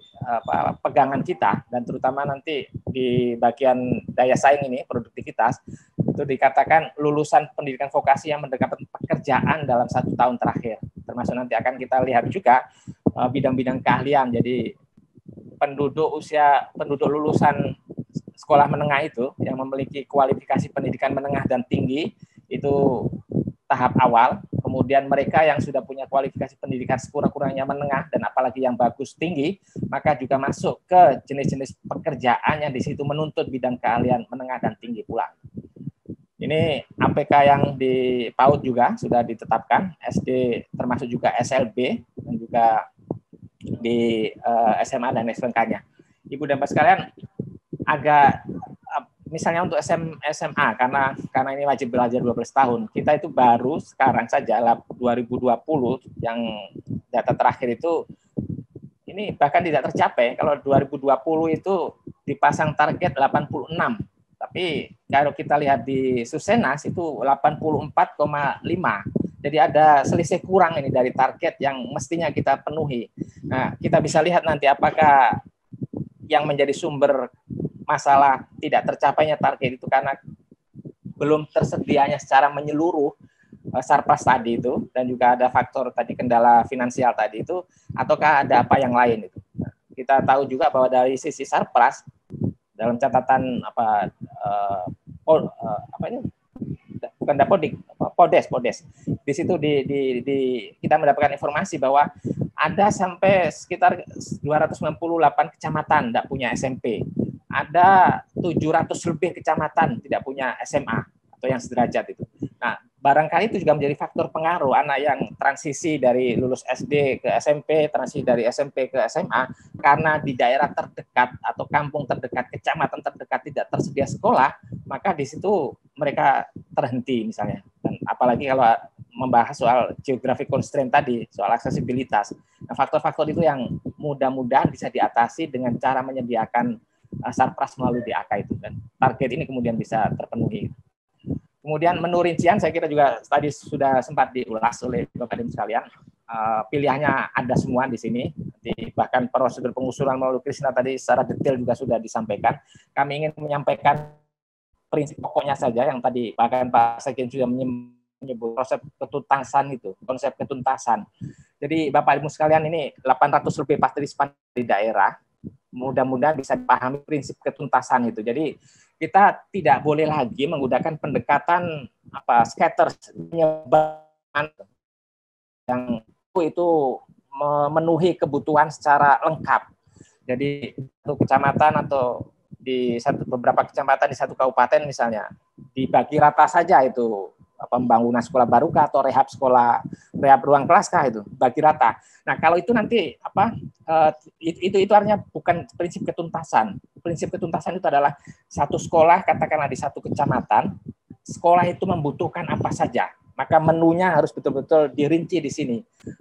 pegangan kita, dan terutama nanti di bagian daya saing ini, produktivitas, itu dikatakan lulusan pendidikan vokasi yang mendapatkan pekerjaan dalam 1 tahun terakhir. Termasuk nanti akan kita lihat juga bidang-bidang keahlian. Jadi penduduk lulusan sekolah menengah itu yang memiliki kualifikasi pendidikan menengah dan tinggi itu tahap awal. Kemudian mereka yang sudah punya kualifikasi pendidikan sekurang-kurangnya menengah dan apalagi yang bagus tinggi, maka juga masuk ke jenis-jenis pekerjaan yang di situ menuntut bidang keahlian menengah dan tinggi pula. Ini APK yang di PAUD juga sudah ditetapkan, SD termasuk juga SLB dan juga di SMA dan SMK-nya. Ibu dan Bapak sekalian, agak misalnya untuk SMA karena ini wajib belajar 12 tahun, kita itu baru sekarang saja 2020 yang data terakhir itu ini bahkan tidak tercapai. Kalau 2020 itu dipasang target 86. Tapi kalau kita lihat di Susenas itu 84,5. Jadi ada selisih kurang ini dari target yang mestinya kita penuhi. Nah, kita bisa lihat nanti apakah yang menjadi sumber masalah tidak tercapainya target itu karena belum tersedianya secara menyeluruh Sarpras tadi itu, dan juga ada faktor tadi kendala finansial tadi itu, ataukah ada apa yang lain itu. Nah, kita tahu juga bahwa dari sisi Sarpras dalam catatan Podes. Di situ kita mendapatkan informasi bahwa ada sampai sekitar 298 kecamatan tidak punya SMP. Ada 700 lebih kecamatan tidak punya SMA atau yang sederajat itu. Nah, barangkali itu juga menjadi faktor pengaruh anak yang transisi dari lulus SD ke SMP, transisi dari SMP ke SMA, karena di daerah terdekat atau kampung terdekat, kecamatan terdekat tidak tersedia sekolah, maka di situ mereka terhenti misalnya. Dan apalagi kalau membahas soal geographic constraint tadi, soal aksesibilitas. Nah, faktor-faktor itu yang mudah-mudahan bisa diatasi dengan cara menyediakan Sarpras melalui DAK itu, dan target ini kemudian bisa terpenuhi. Kemudian menu rincian saya kira juga tadi sudah sempat diulas oleh Bapak dan sekalian. Pilihannya ada semua di sini, Bahkan prosedur pengusulan melalui Krishna tadi secara detail juga sudah disampaikan. Kami ingin menyampaikan prinsip pokoknya saja yang tadi bahkan Pak Sekjen sudah menyebut konsep ketuntasan itu, konsep ketuntasan. Jadi Bapak Ibu sekalian, ini 800 lebih partisipan di daerah, mudah-mudahan bisa dipahami prinsip ketuntasan itu. Jadi kita tidak boleh lagi menggunakan pendekatan scatter penyebaran yang itu memenuhi kebutuhan secara lengkap. Jadi satu kecamatan atau di beberapa kecamatan di satu kabupaten misalnya dibagi rata saja itu pembangunan sekolah baru kah atau rehab ruang kelas kah, itu bagi rata. Nah kalau itu nanti itu artinya bukan prinsip ketuntasan. Prinsip ketuntasan itu adalah satu sekolah katakanlah di satu kecamatan, sekolah itu membutuhkan apa saja, maka menunya harus betul-betul dirinci di sini.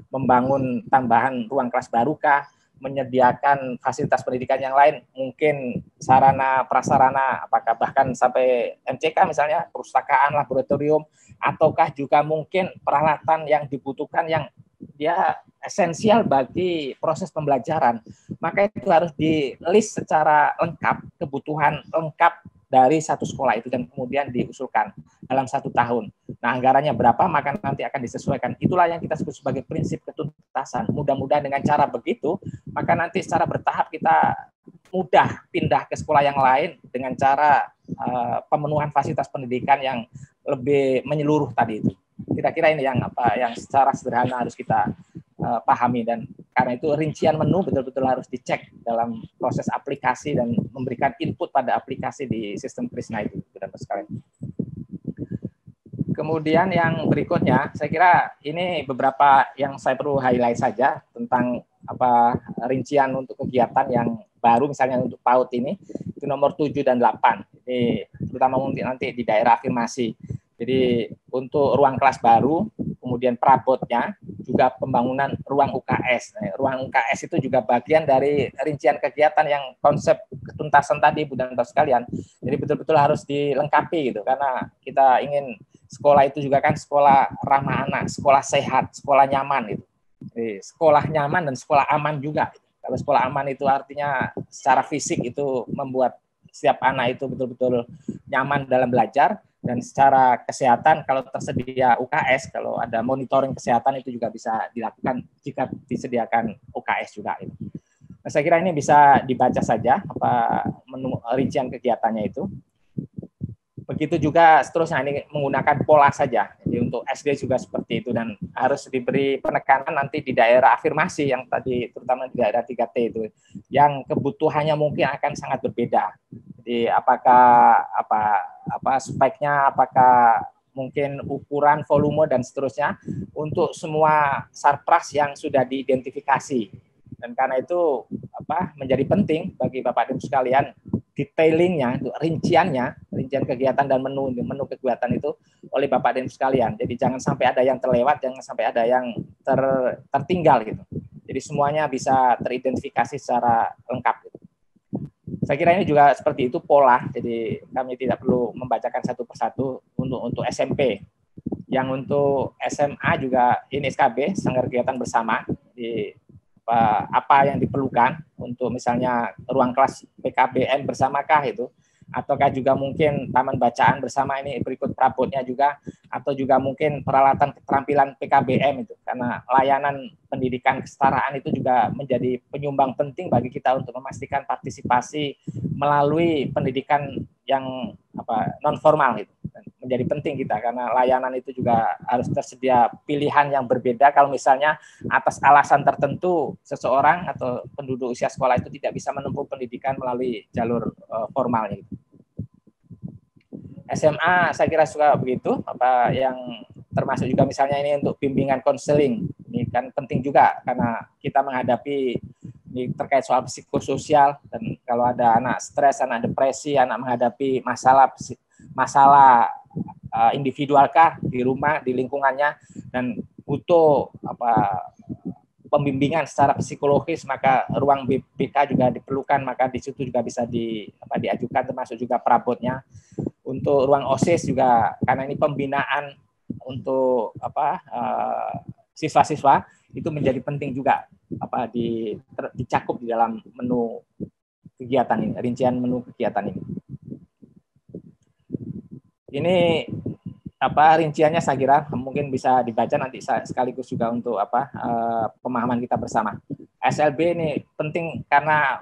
Membangun tambahan ruang kelas baru kah, menyediakan fasilitas pendidikan yang lain, mungkin sarana prasarana, apakah bahkan sampai MCK misalnya, perpustakaan, laboratorium, ataukah juga mungkin peralatan yang dibutuhkan yang dia esensial bagi proses pembelajaran. Maka itu harus di-list secara lengkap, kebutuhan lengkap dari satu sekolah itu dan kemudian diusulkan dalam 1 tahun. Nah, anggarannya berapa, maka nanti akan disesuaikan. Itulah yang kita sebut sebagai prinsip ketuntasan. Mudah-mudahan dengan cara begitu, maka nanti secara bertahap kita mudah pindah ke sekolah yang lain dengan cara pemenuhan fasilitas pendidikan yang lebih menyeluruh tadi itu. Kira-kira ini yang secara sederhana harus kita pahami, dan karena itu rincian menu betul-betul harus dicek dalam proses aplikasi dan memberikan input pada aplikasi di sistem Krishna itu, dan sekalian. Kemudian yang berikutnya, saya kira ini beberapa yang saya perlu highlight saja tentang rincian untuk kegiatan yang baru, misalnya untuk PAUD ini, itu nomor 7 dan 8. Jadi terutama nanti di daerah afirmasi. Jadi untuk ruang kelas baru, kemudian perabotnya, juga pembangunan ruang UKS. Ruang UKS itu juga bagian dari rincian kegiatan yang konsep ketuntasan tadi, Bu dan Bapak sekalian. Jadi betul-betul harus dilengkapi gitu, karena kita ingin sekolah itu juga kan sekolah ramah anak, sekolah sehat, sekolah nyaman gitu. Jadi, sekolah nyaman dan sekolah aman juga. Kalau sekolah aman itu artinya secara fisik itu membuat setiap anak itu betul-betul nyaman dalam belajar, dan secara kesehatan kalau tersedia UKS, kalau ada monitoring kesehatan itu juga bisa dilakukan jika disediakan UKS juga. Nah, saya kira ini bisa dibaca saja menu rincian kegiatannya itu. Begitu juga seterusnya, ini menggunakan pola saja. Jadi untuk SD juga seperti itu, dan harus diberi penekanan nanti di daerah afirmasi yang tadi, terutama di daerah 3T itu, yang kebutuhannya mungkin akan sangat berbeda. Jadi apakah speknya, apakah mungkin ukuran, volume dan seterusnya untuk semua sarpras yang sudah diidentifikasi. Dan karena itu menjadi penting bagi Bapak Ibu sekalian detailingnya, rincian kegiatan dan menu kegiatan itu oleh Bapak dan Ibu sekalian. Jadi jangan sampai ada yang terlewat, jangan sampai ada yang tertinggal gitu. Jadi semuanya bisa teridentifikasi secara lengkap gitu. Saya kira ini juga seperti itu pola. Jadi kami tidak perlu membacakan satu persatu untuk SMP. Yang untuk SMA juga ini SKB, Sanggar Kegiatan Bersama. Di apa yang diperlukan untuk misalnya ruang kelas PKBM bersamakah itu, ataukah juga mungkin taman bacaan bersama, ini berikut perabotnya juga, atau juga mungkin peralatan keterampilan PKBM itu, karena layanan pendidikan kesetaraan itu juga menjadi penyumbang penting bagi kita untuk memastikan partisipasi melalui pendidikan yang non formal itu. Menjadi penting kita, karena layanan itu juga harus tersedia pilihan yang berbeda kalau misalnya atas alasan tertentu seseorang atau penduduk usia sekolah itu tidak bisa menempuh pendidikan melalui jalur formalnya. SMA saya kira juga begitu, yang termasuk juga misalnya ini untuk bimbingan konseling, ini kan penting juga karena kita menghadapi ini terkait soal psikososial, dan kalau ada anak stres, anak depresi, anak menghadapi masalah individualkah di rumah, di lingkungannya, dan butuh pembimbingan secara psikologis, maka ruang BPK juga diperlukan, maka di situ juga bisa diajukan, termasuk juga perabotnya. Untuk ruang OSIS juga, karena ini pembinaan untuk siswa-siswa itu menjadi penting juga. dicakup di dalam menu kegiatan ini, rincian menu kegiatan ini. Ini rinciannya saya kira mungkin bisa dibaca nanti sekaligus juga untuk pemahaman kita bersama. SLB ini penting karena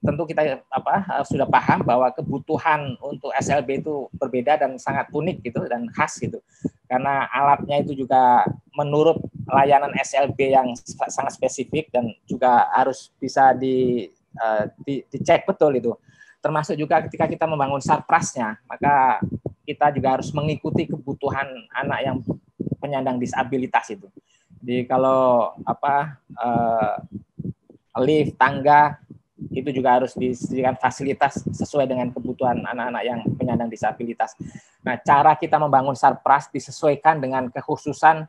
tentu kita sudah paham bahwa kebutuhan untuk SLB itu berbeda dan sangat unik gitu dan khas gitu. Karena alatnya itu juga menurut layanan SLB yang sangat spesifik dan juga harus bisa dicek betul itu. Termasuk juga ketika kita membangun sarprasnya, maka kita juga harus mengikuti kebutuhan anak yang penyandang disabilitas itu. Jadi kalau lift, tangga itu juga harus disediakan fasilitas sesuai dengan kebutuhan anak-anak yang penyandang disabilitas. Nah, cara kita membangun sarpras disesuaikan dengan kekhususan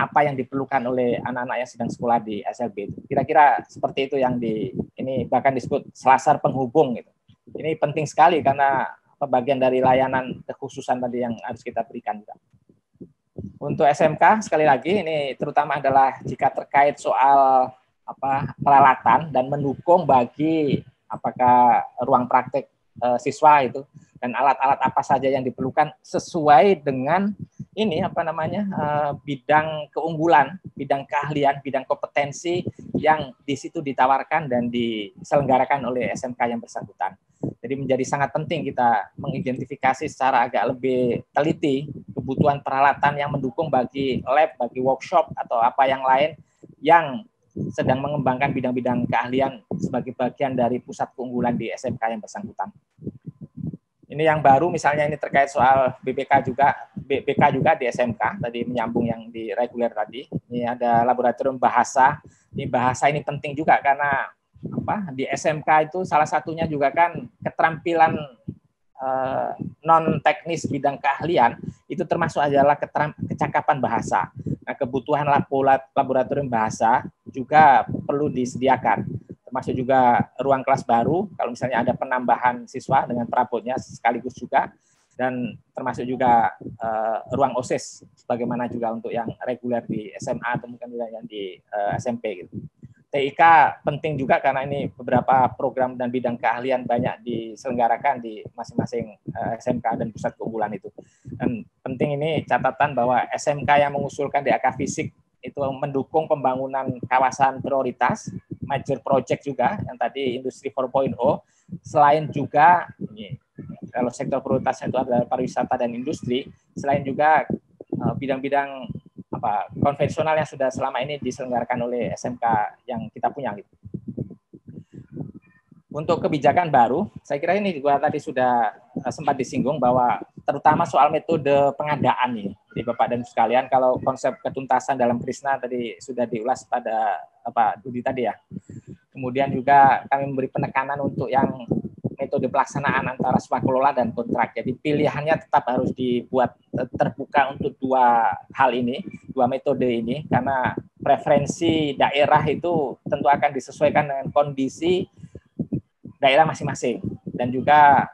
apa yang diperlukan oleh anak-anak yang sedang sekolah di SLB. Kira-kira seperti itu yang ini bahkan disebut selasar penghubung gitu. Ini penting sekali karena bagian dari layanan kekhususan tadi yang harus kita berikan juga. Untuk SMK sekali lagi ini terutama adalah jika terkait soal peralatan dan mendukung bagi apakah ruang praktek siswa itu dan alat-alat apa saja yang diperlukan sesuai dengan ini bidang keunggulan, bidang keahlian, bidang kompetensi yang di situ ditawarkan dan diselenggarakan oleh SMK yang bersangkutan. Jadi menjadi sangat penting kita mengidentifikasi secara agak lebih teliti kebutuhan peralatan yang mendukung bagi lab, bagi workshop atau apa yang lain yang sedang mengembangkan bidang-bidang keahlian sebagai bagian dari pusat keunggulan di SMK yang bersangkutan. Ini yang baru misalnya ini terkait soal BK juga di SMK, tadi menyambung yang di reguler tadi. Ini ada laboratorium bahasa. Ini bahasa ini penting juga karena di SMK itu salah satunya juga kan keterampilan non teknis bidang keahlian itu termasuk adalah kecakapan bahasa. Nah, kebutuhan laboratorium bahasa juga perlu disediakan, termasuk juga ruang kelas baru kalau misalnya ada penambahan siswa dengan perabotnya sekaligus juga, dan termasuk juga ruang OSIS sebagaimana juga untuk yang reguler di SMA atau mungkin yang di SMP gitu. TIK penting juga karena ini beberapa program dan bidang keahlian banyak diselenggarakan di masing-masing SMK dan pusat keunggulan itu. Dan penting ini catatan bahwa SMK yang mengusulkan DAK fisik itu mendukung pembangunan kawasan prioritas, major project juga yang tadi industri 4.0, selain juga ini, kalau sektor prioritasnya itu adalah pariwisata dan industri, selain juga bidang-bidang konvensional yang sudah selama ini diselenggarakan oleh SMK yang kita punya gitu. Untuk kebijakan baru, saya kira ini juga tadi sudah sempat disinggung bahwa terutama soal metode pengadaan ini. Jadi Bapak dan Ibu sekalian, kalau konsep ketuntasan dalam Krishna tadi sudah diulas pada Dudi tadi ya. Kemudian juga kami memberi penekanan untuk yang metode pelaksanaan antara swakelola dan kontrak. Jadi pilihannya tetap harus dibuat terbuka untuk dua hal ini, dua metode ini, karena preferensi daerah itu tentu akan disesuaikan dengan kondisi daerah masing-masing dan juga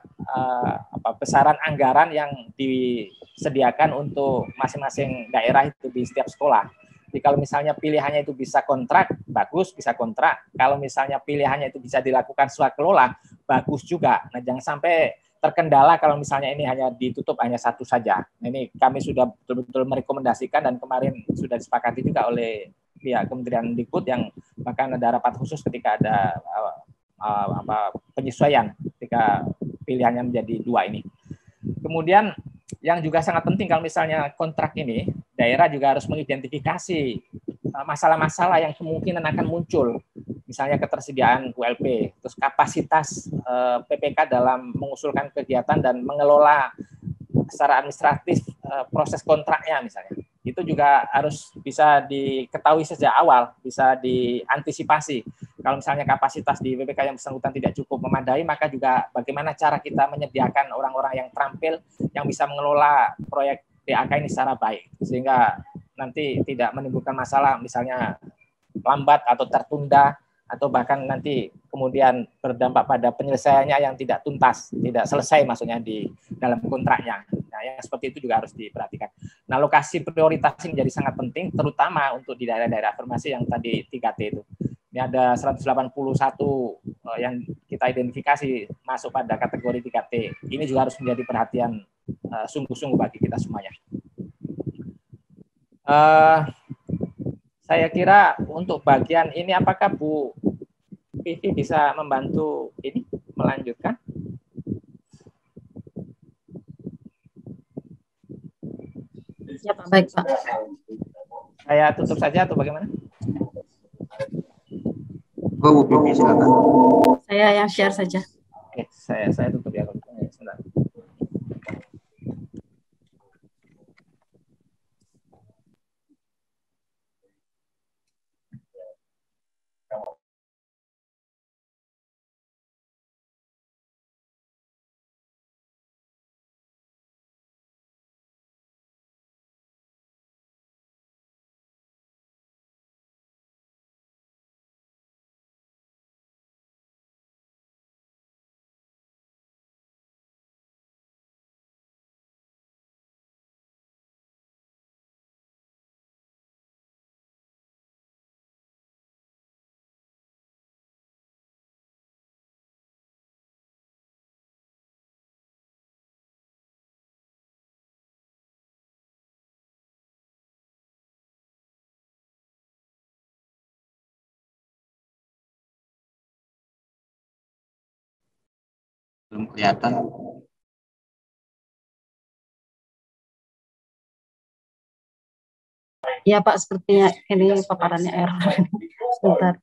besaran anggaran yang disediakan untuk masing-masing daerah itu di setiap sekolah. Jadi kalau misalnya pilihannya itu bisa kontrak, bagus, bisa kontrak. Kalau misalnya pilihannya itu bisa dilakukan swakelola, bagus juga. Nah, jangan sampai terkendala kalau misalnya ini hanya ditutup hanya satu saja. Nah, ini kami sudah betul-betul merekomendasikan dan kemarin sudah disepakati juga oleh pihak Kementerian Dikbud yang bahkan ada rapat khusus ketika ada penyesuaian ketika pilihannya menjadi dua ini. Kemudian yang juga sangat penting kalau misalnya kontrak ini, daerah juga harus mengidentifikasi masalah-masalah yang kemungkinan akan muncul, misalnya ketersediaan ULP, terus kapasitas PPK dalam mengusulkan kegiatan dan mengelola secara administratif proses kontraknya misalnya. Itu juga harus bisa diketahui sejak awal, bisa diantisipasi. Kalau misalnya kapasitas di PPK yang bersangkutan tidak cukup memadai, maka juga bagaimana cara kita menyediakan orang-orang yang terampil yang bisa mengelola proyek DAK ini secara baik, sehingga nanti tidak menimbulkan masalah, misalnya lambat atau tertunda, atau bahkan nanti kemudian berdampak pada penyelesaiannya yang tidak tuntas, tidak selesai maksudnya di dalam kontraknya. Nah, yang seperti itu juga harus diperhatikan. Nah, lokasi prioritas ini menjadi sangat penting, terutama untuk di daerah-daerah afirmasi yang tadi 3T itu. Ini ada 181 yang kita identifikasi masuk pada kategori 3T. Ini juga harus menjadi perhatian sungguh-sungguh bagi kita semuanya. Saya kira untuk bagian ini apakah Bu Vivi bisa membantu ini melanjutkan? Ya Pak, baik Pak. Saya tutup saja atau bagaimana? Bu Vivi, silakan. Saya yang share saja. Oke, saya tutup ya. Sebentar. Belum kelihatan. Ya Pak, sepertinya ini paparannya error. Sebentar.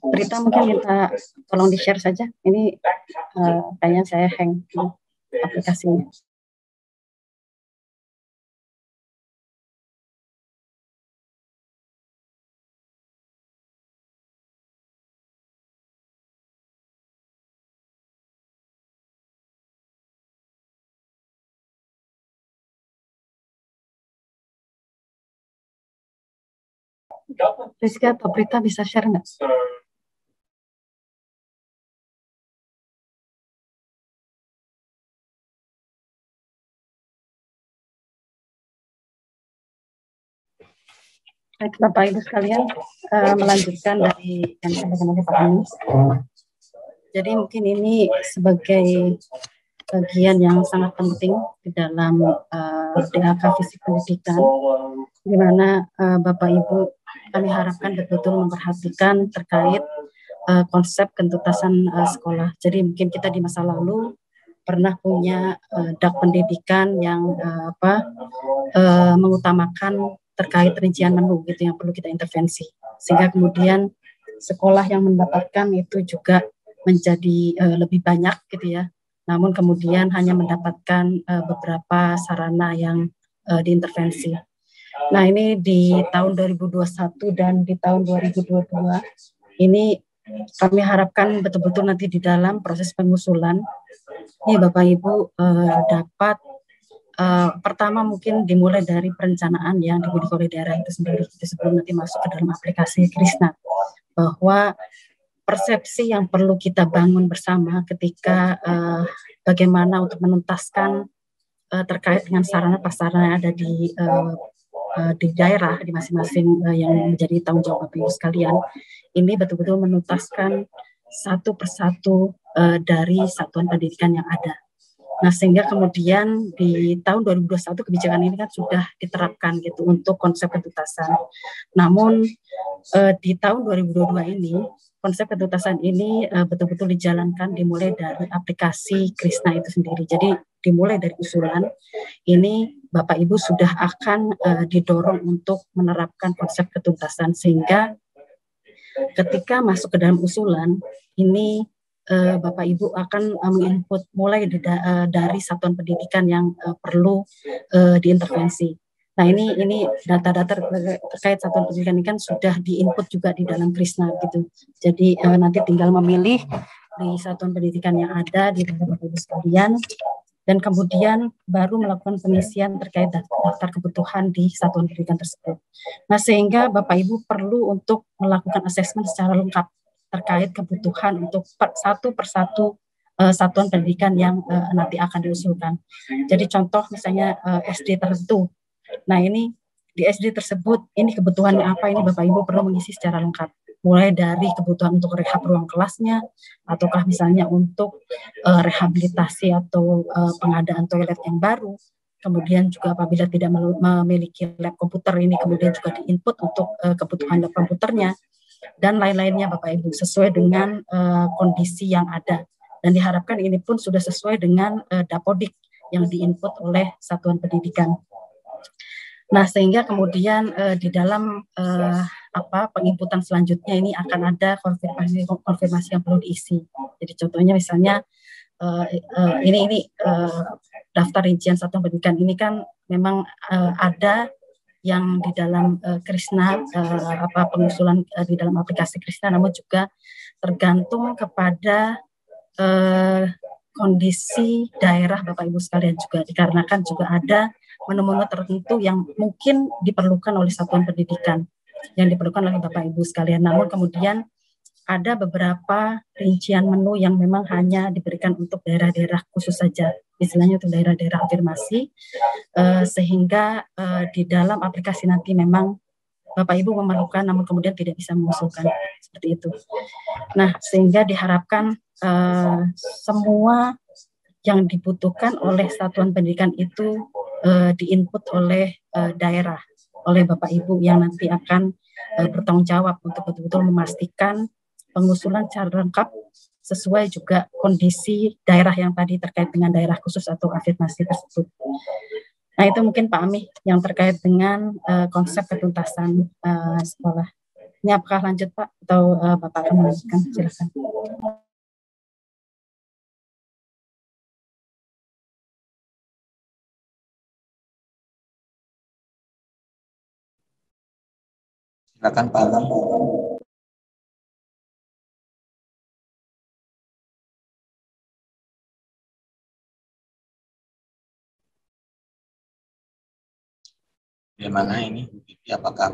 Berita mungkin kita tolong di-share saja. Ini kayaknya saya hang aplikasinya. Rizky atau Berita bisa share nggak? Baik, Bapak Ibu sekalian, melanjutkan dari yang disampaikan oleh Pak Anies. Jadi mungkin ini sebagai bagian yang sangat penting di dalam DAK Fisik Pendidikan, di mana Bapak Ibu kami harapkan betul-betul memperhatikan terkait konsep kentuntasan sekolah. Jadi mungkin kita di masa lalu pernah punya DAK pendidikan yang mengutamakan terkait rincian menu gitu yang perlu kita intervensi, sehingga kemudian sekolah yang mendapatkan itu juga menjadi lebih banyak gitu ya. Namun kemudian hanya mendapatkan beberapa sarana yang diintervensi. Nah, ini di tahun 2021 dan di tahun 2022 ini kami harapkan betul-betul nanti di dalam proses pengusulan ini Bapak Ibu dapat pertama mungkin dimulai dari perencanaan yang dimiliki oleh daerah itu sendiri sebelum nanti masuk ke dalam aplikasi Krisna, bahwa persepsi yang perlu kita bangun bersama ketika bagaimana untuk menuntaskan terkait dengan sarana prasarana yang ada di daerah di masing-masing yang menjadi tanggung jawab Bapak Ibu sekalian, ini betul-betul menuntaskan satu persatu dari satuan pendidikan yang ada. Nah, sehingga kemudian di tahun 2021 kebijakan ini kan sudah diterapkan gitu untuk konsep kentuntasan. Namun di tahun 2022 ini konsep kentuntasan ini betul-betul dijalankan dimulai dari aplikasi Krisna itu sendiri. Jadi dimulai dari usulan ini Bapak Ibu sudah akan didorong untuk menerapkan konsep kentuntasan, sehingga ketika masuk ke dalam usulan ini Bapak Ibu akan menginput mulai dari satuan pendidikan yang perlu diintervensi. Nah, ini data-data terkait satuan pendidikan ini kan sudah diinput juga di dalam Krisna gitu. Jadi nanti tinggal memilih di satuan pendidikan yang ada di Bapak Ibu sekalian, dan kemudian baru melakukan pengisian terkait daftar kebutuhan di satuan pendidikan tersebut. Nah, sehingga Bapak Ibu perlu untuk melakukan asesmen secara lengkap terkait kebutuhan untuk satu persatu satuan pendidikan yang nanti akan diusulkan. Jadi contoh misalnya SD tertentu. Nah ini di SD tersebut ini kebutuhannya apa, ini Bapak Ibu perlu mengisi secara lengkap. Mulai dari kebutuhan untuk rehab ruang kelasnya, ataukah misalnya untuk rehabilitasi atau pengadaan toilet yang baru. Kemudian juga apabila tidak memiliki lab komputer, ini kemudian juga diinput untuk kebutuhan lab komputernya dan lain-lainnya Bapak Ibu sesuai dengan kondisi yang ada. Dan diharapkan ini pun sudah sesuai dengan dapodik yang diinput oleh satuan pendidikan. Nah, sehingga kemudian di dalam penginputan selanjutnya ini akan ada konfirmasi yang perlu diisi. Jadi contohnya misalnya ini daftar rincian satuan pendidikan ini kan memang ada yang di dalam Krisna pengusulan di dalam aplikasi Krisna, namun juga tergantung kepada kondisi daerah Bapak Ibu sekalian juga, dikarenakan juga ada menu-menu tertentu yang mungkin diperlukan oleh satuan pendidikan, yang diperlukan oleh Bapak Ibu sekalian. Namun kemudian ada beberapa rincian menu yang memang hanya diberikan untuk daerah-daerah khusus saja, istilahnya untuk daerah-daerah afirmasi, sehingga di dalam aplikasi nanti memang Bapak Ibu memerlukan, namun kemudian tidak bisa mengusulkan seperti itu. Nah, sehingga diharapkan semua yang dibutuhkan oleh satuan pendidikan itu diinput oleh daerah, oleh Bapak Ibu yang nanti akan bertanggung jawab untuk betul-betul memastikan pengusulan secara lengkap sesuai juga kondisi daerah yang tadi terkait dengan daerah khusus atau afirmasi tersebut. Nah, itu mungkin Pak Ami yang terkait dengan konsep ketuntasan sekolah. Ini apakah lanjut Pak atau Bapak akan melanjutkan? Silakan. Silakan Pak Alam. Bagaimana ini? Apakah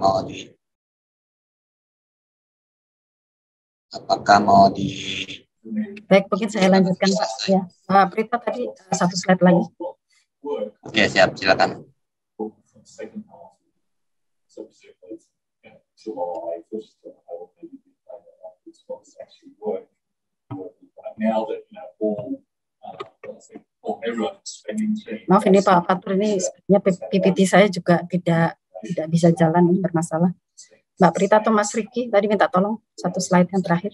mau di Baik, mungkin saya lanjutkan Pak. Ya, Prita tadi satu slide lagi. Oke, siap, silakan. Maaf ini Pak Fatur, ini sepertinya PPT saya juga tidak bisa jalan, ini bermasalah. Mbak Prita atau Mas Riki tadi minta tolong satu slide yang terakhir.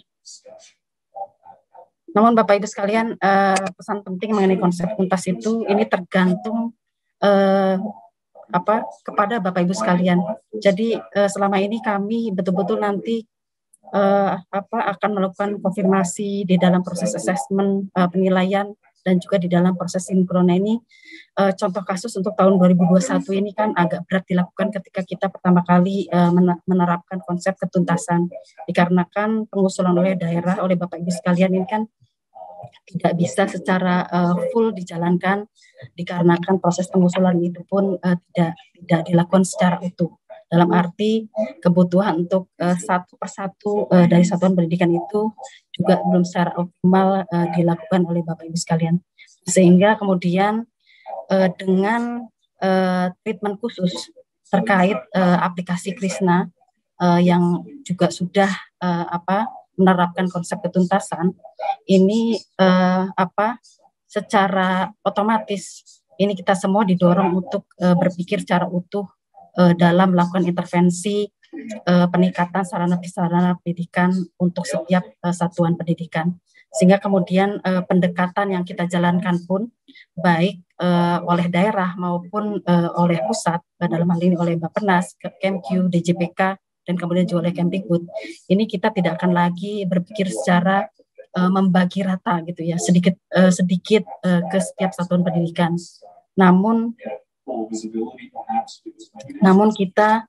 Namun Bapak Ibu sekalian, pesan penting mengenai konsep tuntas itu ini tergantung kepada Bapak Ibu sekalian. Jadi selama ini kami betul-betul nanti akan melakukan konfirmasi di dalam proses asesmen penilaian dan juga di dalam proses sinkron ini. Contoh kasus untuk tahun 2021 ini kan agak berat dilakukan ketika kita pertama kali menerapkan konsep ketuntasan, dikarenakan pengusulan oleh daerah, oleh Bapak Ibu sekalian ini kan tidak bisa secara full dijalankan, dikarenakan proses pengusulan itu pun tidak dilakukan secara utuh. Dalam arti kebutuhan untuk satu persatu dari satuan pendidikan itu juga belum secara optimal dilakukan oleh Bapak Ibu sekalian. Sehingga kemudian dengan treatment khusus terkait aplikasi Krisna yang juga sudah menerapkan konsep ketuntasan, ini secara otomatis ini kita semua didorong untuk berpikir secara utuh dalam melakukan intervensi peningkatan sarana pendidikan untuk setiap satuan pendidikan. Sehingga kemudian pendekatan yang kita jalankan pun baik oleh daerah maupun oleh pusat, dalam hal ini oleh Bappenas, Kemq, DJPK, dan kemudian juga oleh Kemdikbud, ini kita tidak akan lagi berpikir secara membagi rata gitu ya, sedikit ke setiap satuan pendidikan. Namun kita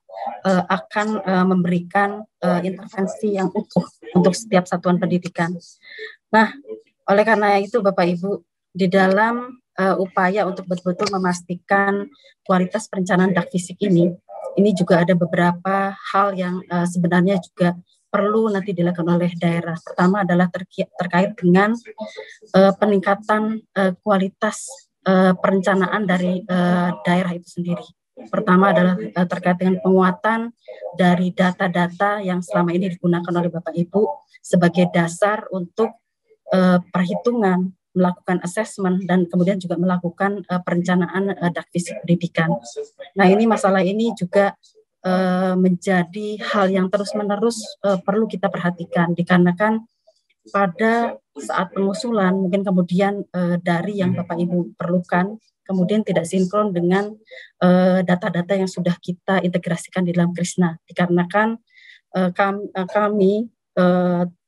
akan memberikan intervensi yang utuh untuk setiap satuan pendidikan. Nah, oleh karena itu Bapak Ibu, di dalam upaya untuk betul-betul memastikan kualitas perencanaan dak fisik ini juga ada beberapa hal yang sebenarnya juga perlu nanti dilakukan oleh daerah. Pertama adalah terkait dengan peningkatan kualitas perencanaan dari daerah itu sendiri. Pertama adalah terkait dengan penguatan dari data-data yang selama ini digunakan oleh Bapak Ibu sebagai dasar untuk perhitungan, melakukan assessment, dan kemudian juga melakukan perencanaan fisik pendidikan. Nah, ini masalah ini juga menjadi hal yang terus-menerus perlu kita perhatikan, dikarenakan pada saat pengusulan mungkin kemudian dari yang Bapak Ibu perlukan kemudian tidak sinkron dengan data-data yang sudah kita integrasikan di dalam Krisna, dikarenakan kami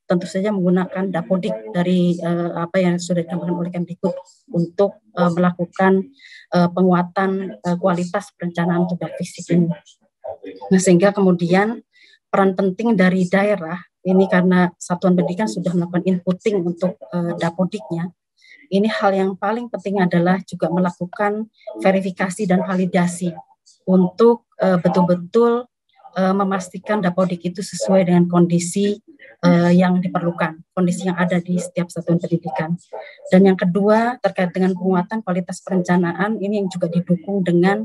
tentu saja menggunakan dapodik dari apa yang sudah dikembangkan oleh Kemdikbud untuk melakukan penguatan kualitas perencanaan untuk fisik ini. Nah, sehingga kemudian peran penting dari daerah ini karena satuan pendidikan sudah melakukan inputting untuk dapodiknya. Ini hal yang paling penting adalah juga melakukan verifikasi dan validasi untuk betul-betul memastikan dapodik itu sesuai dengan kondisi yang diperlukan, kondisi yang ada di setiap satuan pendidikan. Dan yang kedua terkait dengan penguatan kualitas perencanaan ini yang juga didukung dengan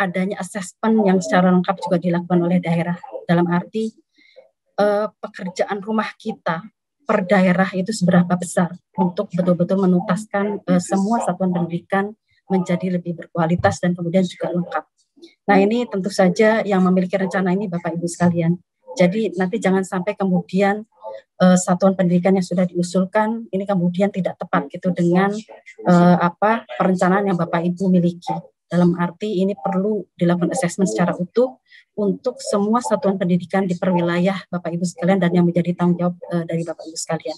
adanya asesmen yang secara lengkap juga dilakukan oleh daerah. Dalam arti pekerjaan rumah kita per daerah itu seberapa besar untuk betul-betul menuntaskan semua satuan pendidikan menjadi lebih berkualitas dan kemudian juga lengkap. Nah, ini tentu saja yang memiliki rencana ini Bapak Ibu sekalian. Jadi nanti jangan sampai kemudian satuan pendidikan yang sudah diusulkan ini kemudian tidak tepat gitu dengan perencanaan yang Bapak Ibu miliki. Dalam arti ini perlu dilakukan asesmen secara utuh untuk semua satuan pendidikan di perwilayah Bapak Ibu sekalian dan yang menjadi tanggung jawab dari Bapak Ibu sekalian.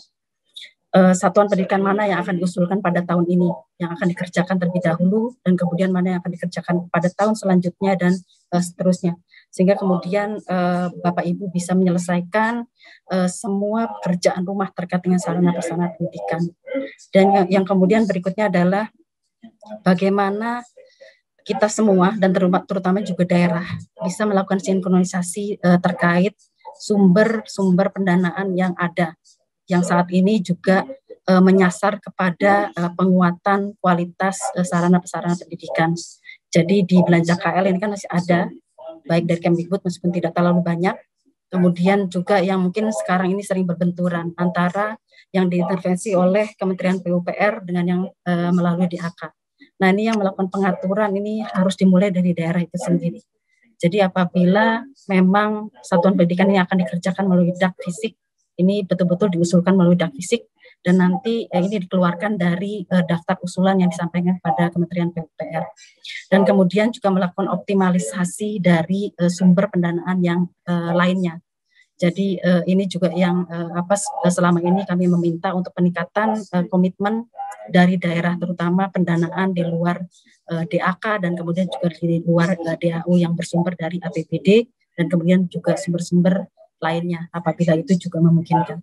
Satuan pendidikan mana yang akan diusulkan pada tahun ini, yang akan dikerjakan terlebih dahulu, dan kemudian mana yang akan dikerjakan pada tahun selanjutnya dan seterusnya. Sehingga kemudian Bapak Ibu bisa menyelesaikan semua pekerjaan rumah terkait dengan sarana prasarana pendidikan. Dan yang kemudian berikutnya adalah bagaimana kita semua dan terutama juga daerah bisa melakukan sinkronisasi terkait sumber pendanaan yang ada, yang saat ini juga menyasar kepada penguatan kualitas sarana prasarana pendidikan. Jadi di belanja KL ini kan masih ada, baik dari Kemdikbud meskipun tidak terlalu banyak. Kemudian juga yang mungkin sekarang ini sering berbenturan antara yang diintervensi oleh Kementerian PUPR dengan yang melalui DAK. Nah, ini yang melakukan pengaturan ini harus dimulai dari daerah itu sendiri. Jadi apabila memang satuan pendidikan ini akan dikerjakan melalui dak fisik, ini betul-betul diusulkan melalui dak fisik dan nanti ini dikeluarkan dari daftar usulan yang disampaikan pada Kementerian PUPR. Dan kemudian juga melakukan optimalisasi dari sumber pendanaan yang lainnya. Jadi ini juga yang selama ini kami meminta untuk peningkatan komitmen dari daerah, terutama pendanaan di luar DAK dan kemudian juga di luar DAU yang bersumber dari APBD dan kemudian juga sumber-sumber lainnya apabila itu juga memungkinkan.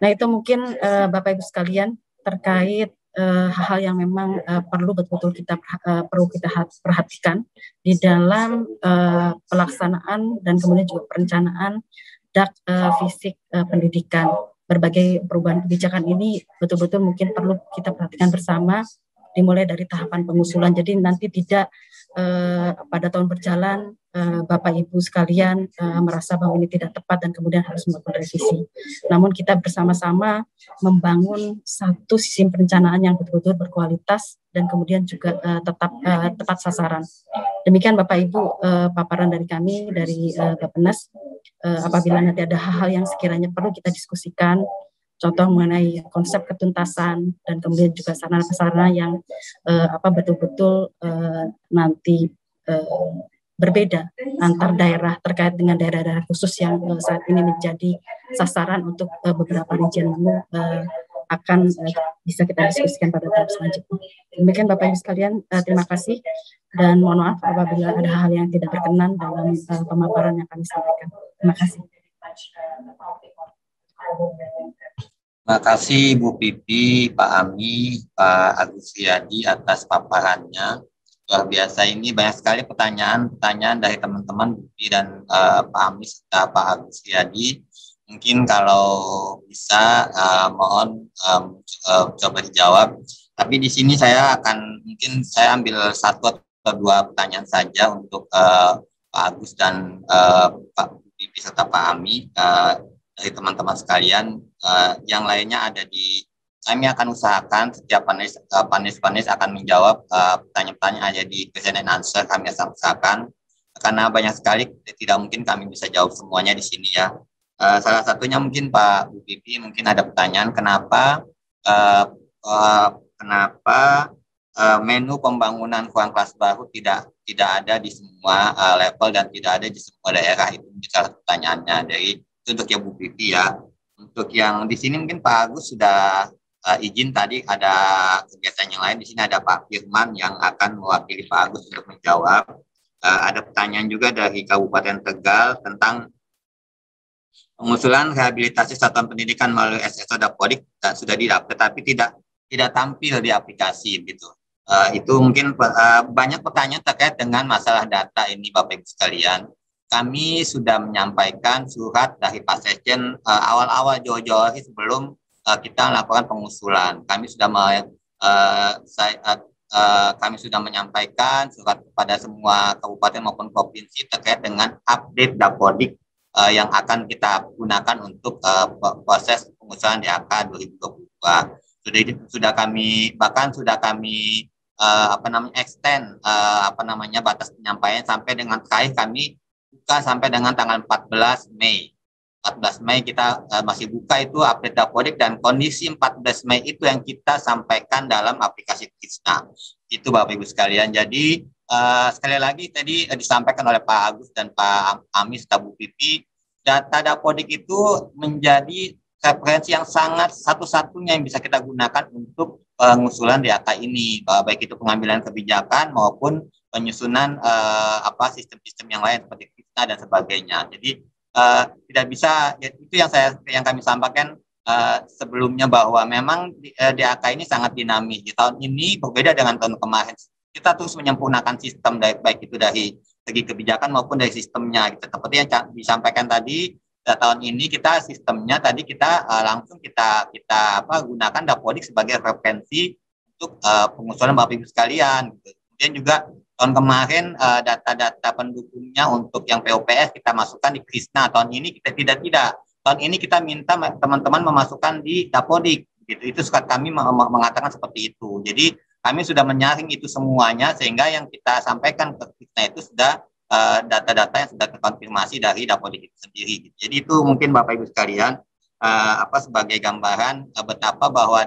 Nah, itu mungkin Bapak Ibu sekalian terkait hal-hal yang memang perlu betul-betul kita perhatikan di dalam pelaksanaan dan kemudian juga perencanaan dak fisik pendidikan. Berbagai perubahan kebijakan ini betul-betul mungkin perlu kita perhatikan bersama, dimulai dari tahapan pengusulan. Jadi nanti tidak pada tahun berjalan Bapak Ibu sekalian merasa bahwa ini tidak tepat dan kemudian harus melakukan revisi. Namun kita bersama-sama membangun satu sistem perencanaan yang betul-betul berkualitas dan kemudian juga tepat sasaran. Demikian Bapak Ibu paparan dari kami dari Bappenas. Apabila nanti ada hal-hal yang sekiranya perlu kita diskusikan, contoh mengenai konsep ketuntasan dan kemudian juga sarana-prasarana yang betul-betul nanti berbeda antar daerah terkait dengan daerah-daerah khusus yang saat ini menjadi sasaran untuk beberapa rincian menu akan bisa kita diskusikan pada tahap selanjutnya. Demikian Bapak Ibu sekalian, terima kasih dan mohon maaf apabila ada hal yang tidak berkenan dalam pemaparan yang kami sampaikan. Terima kasih. Terima kasih Bu Pipi, Pak Ami, Pak Agus Riyadi atas paparannya. Luar biasa, ini banyak sekali pertanyaan dari teman-teman Bu Pipi dan Pak Ami serta Pak Agus Riyadi Mungkin kalau bisa mohon coba dijawab. Tapi di sini mungkin saya ambil satu atau dua pertanyaan saja untuk Pak Agus dan Pak Bibi serta Pak Ami dari teman-teman sekalian. Yang lainnya kami akan usahakan setiap panelis akan menjawab pertanyaan-pertanyaan ada di question and answer, kami akan usahakan karena banyak sekali tidak mungkin kami bisa jawab semuanya di sini ya. Salah satunya mungkin Pak Bu Pipi mungkin ada pertanyaan kenapa menu pembangunan ruang kelas baru tidak ada di semua level dan tidak ada di semua daerah. Itu salah satu pertanyaannya untuk ya Bu Pipi ya. Untuk yang di sini mungkin Pak Agus sudah izin tadi ada kegiatan yang lain. Di sini ada Pak Firman yang akan mewakili Pak Agus untuk menjawab. Ada pertanyaan juga dari Kabupaten Tegal tentang pengusulan rehabilitasi satuan pendidikan melalui SSO Dapodik dan sudah didapat tetapi tidak tampil di aplikasi gitu. Itu mungkin banyak pertanyaan terkait dengan masalah data ini Bapak Ibu sekalian. Kami sudah menyampaikan surat dari Pak Sekjen awal-awal jauh-jauh hari sebelum kita melakukan pengusulan. Kami sudah menyampaikan surat kepada semua kabupaten maupun provinsi terkait dengan update Dapodik yang akan kita gunakan untuk proses pengusulan DAK 2022. Sudah kami extend batas penyampaian sampai dengan terakhir kami buka sampai dengan tanggal 14 Mei. 14 Mei kita masih buka itu update Dapodik dan kondisi 14 Mei itu yang kita sampaikan dalam aplikasi Krisna. Itu Bapak Ibu sekalian. Jadi sekali lagi tadi disampaikan oleh Pak Agus dan Pak Ami serta Bu Pipi, data Dapodik itu menjadi referensi yang sangat satu-satunya yang bisa kita gunakan untuk pengusulan DAK ini, baik itu pengambilan kebijakan maupun penyusunan sistem-sistem yang lain seperti Krisna dan sebagainya. Jadi tidak bisa, itu yang kami sampaikan sebelumnya bahwa memang DAK ini sangat dinamis. Di tahun ini berbeda dengan tahun kemarin. Kita terus menyempurnakan sistem baik itu dari segi kebijakan maupun dari sistemnya. Gitu. Seperti yang disampaikan tadi, tahun ini kita sistemnya tadi kita langsung kita gunakan Dapodik sebagai referensi untuk pengusulan Bapak Ibu sekalian. Gitu. Kemudian juga tahun kemarin data-data pendukungnya untuk yang POPS kita masukkan di Krisna. Tahun ini kita tidak. Tahun ini kita minta teman-teman memasukkan di Dapodik. Gitu. Itu sukat kami mengatakan seperti itu. Jadi kami sudah menyaring itu semuanya sehingga yang kita sampaikan ke Krisna itu sudah data-data yang sudah terkonfirmasi dari Dapodik itu sendiri. Gitu. Jadi itu mungkin Bapak Ibu sekalian sebagai gambaran betapa bahwa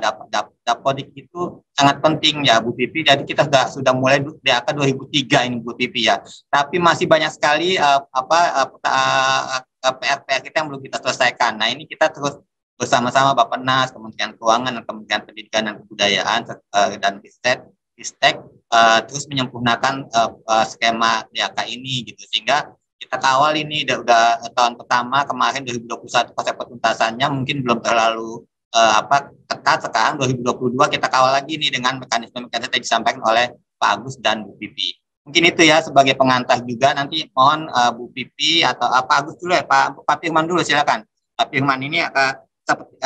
Dapodik itu sangat penting ya Bu Pipi. Jadi kita sudah mulai DAK 2003 ini Bu Pipi ya. Tapi masih banyak sekali PR-PR kita yang belum kita selesaikan. Nah ini kita terus bersama-sama Bappenas, Kementerian Keuangan, dan Kementerian Pendidikan dan Kebudayaan dan Ristek terus menyempurnakan skema DAK ini gitu sehingga kita kawal ini udah tahun pertama kemarin 2021 proses penuntasannya mungkin belum terlalu ketat. Sekarang 2022 kita kawal lagi nih dengan mekanisme yang disampaikan oleh Pak Agus dan Bu Pipi. Mungkin itu ya sebagai pengantar juga. Nanti mohon Bu Pipi atau Pak Agus dulu ya, Pak Firman dulu silakan. Pak Firman ini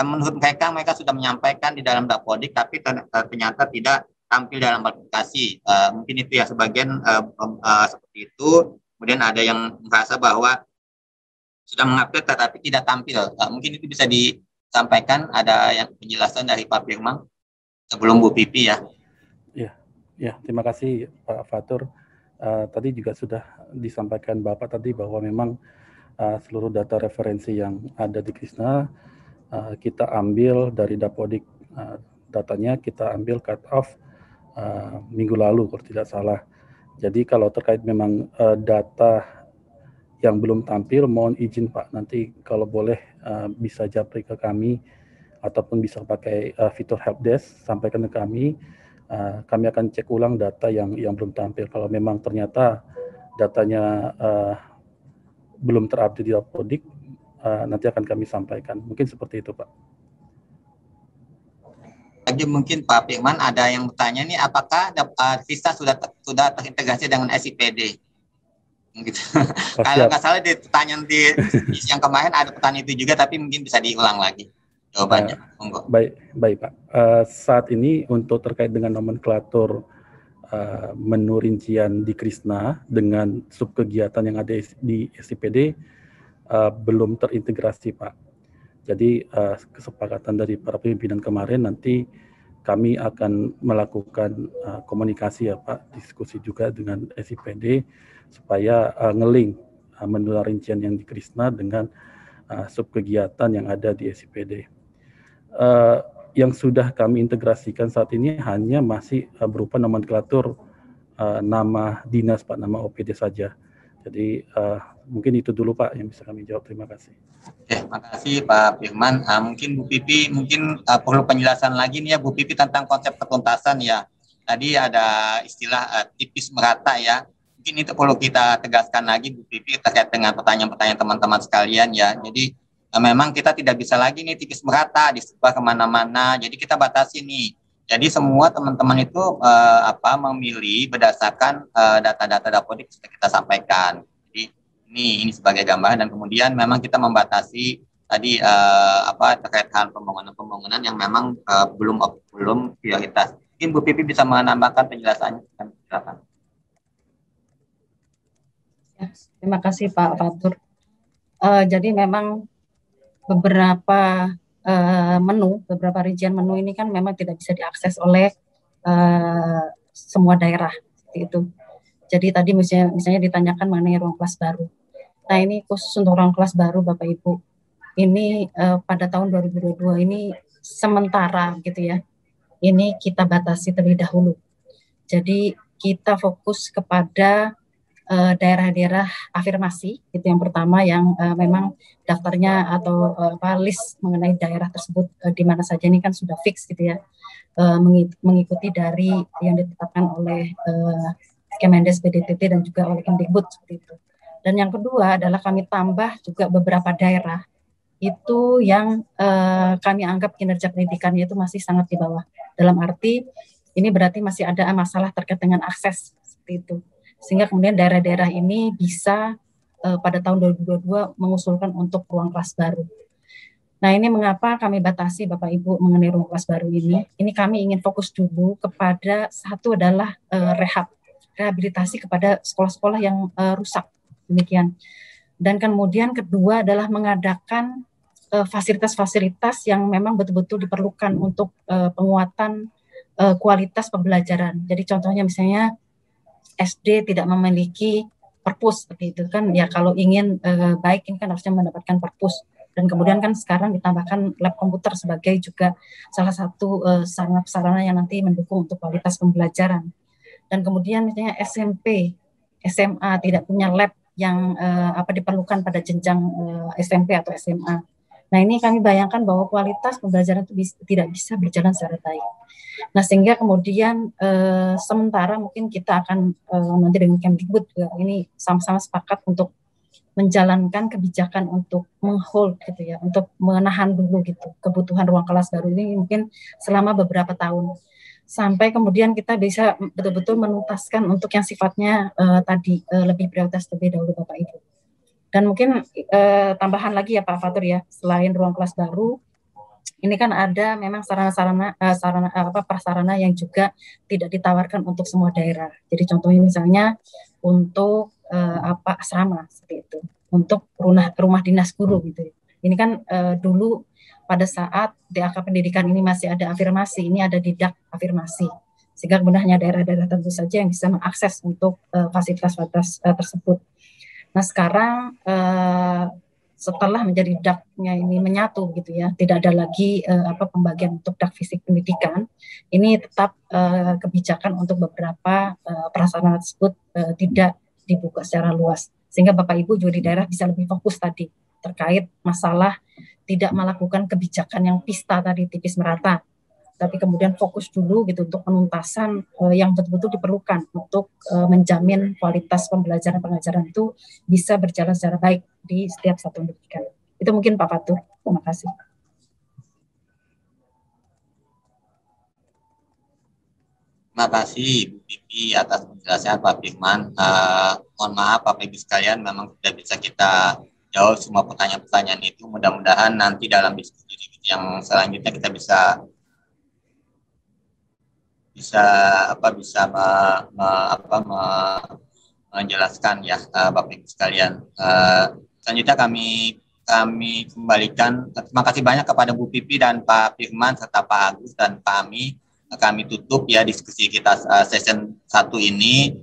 menurut mereka sudah menyampaikan di dalam Dapodik tapi ternyata tidak tampil dalam aplikasi. Mungkin itu ya sebagian seperti itu. Kemudian ada yang merasa bahwa sudah mengupdate tetapi tidak tampil. Mungkin itu bisa disampaikan, ada yang penjelasan dari Pak Firman sebelum Bu Pipi ya. Ya, terima kasih Pak Fatur. Tadi juga sudah disampaikan Bapak tadi bahwa memang seluruh data referensi yang ada di Krisna kita ambil dari Dapodik. Datanya kita ambil cut off minggu lalu kalau tidak salah. Jadi kalau terkait memang data yang belum tampil, mohon izin Pak, nanti kalau boleh bisa japri ke kami ataupun bisa pakai fitur helpdesk, sampaikan ke kami. Kami akan cek ulang data yang belum tampil. Kalau memang ternyata datanya belum terupdate di Dapodik, nanti akan kami sampaikan. Mungkin seperti itu Pak. Lagi mungkin Pak Firman ada yang bertanya nih, apakah Vista sudah terintegrasi dengan SIPD? Gitu. Oh, Kalau siap. nggak salah di pertanyaan di yang kemarin ada pertanyaan itu juga, tapi mungkin bisa diulang lagi jawabannya. Monggo. Baik Pak. Saat ini untuk terkait dengan nomenklatur menu rincian di Krisna dengan subkegiatan yang ada di SIPD belum terintegrasi Pak. Jadi kesepakatan dari para pimpinan kemarin nanti kami akan melakukan komunikasi ya Pak, diskusi juga dengan SIPD supaya ngeling menu rincian yang di Krisna dengan subkegiatan yang ada di SIPD. Yang sudah kami integrasikan saat ini hanya masih berupa nomenklatur nama dinas Pak, nama OPD saja. Jadi mungkin itu dulu Pak yang bisa kami jawab. Terima kasih. Oke, makasih Pak Firman. Mungkin Bu Pipi perlu penjelasan lagi nih ya Bu Pipi tentang konsep ketuntasan ya. Tadi ada istilah tipis merata ya. Mungkin itu perlu kita tegaskan lagi Bu Pipi terkait dengan pertanyaan-pertanyaan teman-teman sekalian ya. Jadi memang kita tidak bisa lagi nih tipis merata disebar kemana-mana. Jadi kita batasi nih. Jadi semua teman-teman itu memilih berdasarkan data-data dapodik yang kita sampaikan. Jadi ini sebagai gambaran, dan kemudian memang kita membatasi tadi terkait hal pembangunan yang memang belum prioritas. Mungkin Bu Pipi bisa menambahkan penjelasannya. Silakan. Ya, terima kasih Pak Fatur. Jadi memang beberapa beberapa rincian menu ini kan memang tidak bisa diakses oleh semua daerah seperti itu. Jadi tadi misalnya ditanyakan mengenai ruang kelas baru. Nah ini khusus untuk ruang kelas baru Bapak Ibu. Ini pada tahun 2022 ini sementara gitu ya. Ini kita batasi terlebih dahulu. Jadi kita fokus kepada daerah-daerah afirmasi, itu yang pertama yang memang daftarnya atau list mengenai daerah tersebut di mana saja ini kan sudah fix gitu ya, mengikuti dari yang ditetapkan oleh Kemendes PDTT dan juga oleh Kemdikbud seperti itu. Dan yang kedua adalah kami tambah juga beberapa daerah itu yang kami anggap kinerja pendidikannya itu masih sangat di bawah. Dalam arti ini berarti masih ada masalah terkait dengan akses seperti itu. Sehingga kemudian daerah-daerah ini bisa pada tahun 2022 mengusulkan untuk ruang kelas baru. Nah ini mengapa kami batasi Bapak Ibu mengenai ruang kelas baru ini. Ini kami ingin fokus dulu kepada satu adalah rehabilitasi kepada sekolah-sekolah yang rusak. Demikian. Dan kemudian kedua adalah mengadakan fasilitas-fasilitas yang memang betul-betul diperlukan untuk penguatan kualitas pembelajaran. Jadi contohnya misalnya SD tidak memiliki perpus seperti itu kan ya, kalau ingin baik ini kan harusnya mendapatkan perpus, dan kemudian kan sekarang ditambahkan lab komputer sebagai juga salah satu sarana yang nanti mendukung untuk kualitas pembelajaran. Dan kemudian misalnya SMP, SMA tidak punya lab yang diperlukan pada jenjang SMP atau SMA. Nah ini kami bayangkan bahwa kualitas pembelajaran itu tidak bisa berjalan secara baik. Nah sehingga kemudian sementara mungkin kita akan nanti dengan Kemdikbud juga ini sama-sama sepakat untuk menjalankan kebijakan untuk menghold gitu ya, untuk menahan dulu gitu kebutuhan ruang kelas baru ini mungkin selama beberapa tahun, sampai kemudian kita bisa betul-betul menuntaskan untuk yang sifatnya lebih prioritas terlebih dahulu Bapak Ibu. Dan mungkin tambahan lagi ya Pak Fatur ya, selain ruang kelas baru, ini kan ada memang prasarana yang juga tidak ditawarkan untuk semua daerah. Jadi contohnya misalnya untuk asrama seperti itu, untuk rumah dinas guru gitu. Ini kan dulu pada saat DAK pendidikan ini masih ada afirmasi, ini ada didak afirmasi. Sehingga kemudian hanya daerah-daerah tertentu saja yang bisa mengakses untuk fasilitas-fasilitas tersebut. Nah sekarang setelah menjadi DAK-nya ini menyatu gitu ya, tidak ada lagi pembagian untuk DAK fisik pendidikan, ini tetap kebijakan untuk beberapa prasarana tersebut tidak dibuka secara luas, sehingga Bapak Ibu juga di daerah bisa lebih fokus tadi terkait masalah tidak melakukan kebijakan yang pista tadi tipis merata, tapi kemudian fokus dulu gitu untuk penuntasan yang betul-betul diperlukan untuk menjamin kualitas pembelajaran pengajaran itu bisa berjalan secara baik di setiap satuan pendidikan. Itu mungkin Pak Fatur. Terima kasih. Terima Terima kasih Bu Pipi atas penjelasan Pak Firman. Mohon maaf Bapak Ibu sekalian, memang tidak bisa kita jawab semua pertanyaan-pertanyaan itu. Mudah-mudahan nanti dalam diskusi yang selanjutnya kita bisa menjelaskan ya Bapak Ibu sekalian. Selanjutnya kami kembalikan, terima kasih banyak kepada Bu Pipi dan Pak Firman serta Pak Agus dan kami tutup ya diskusi kita session 1 ini.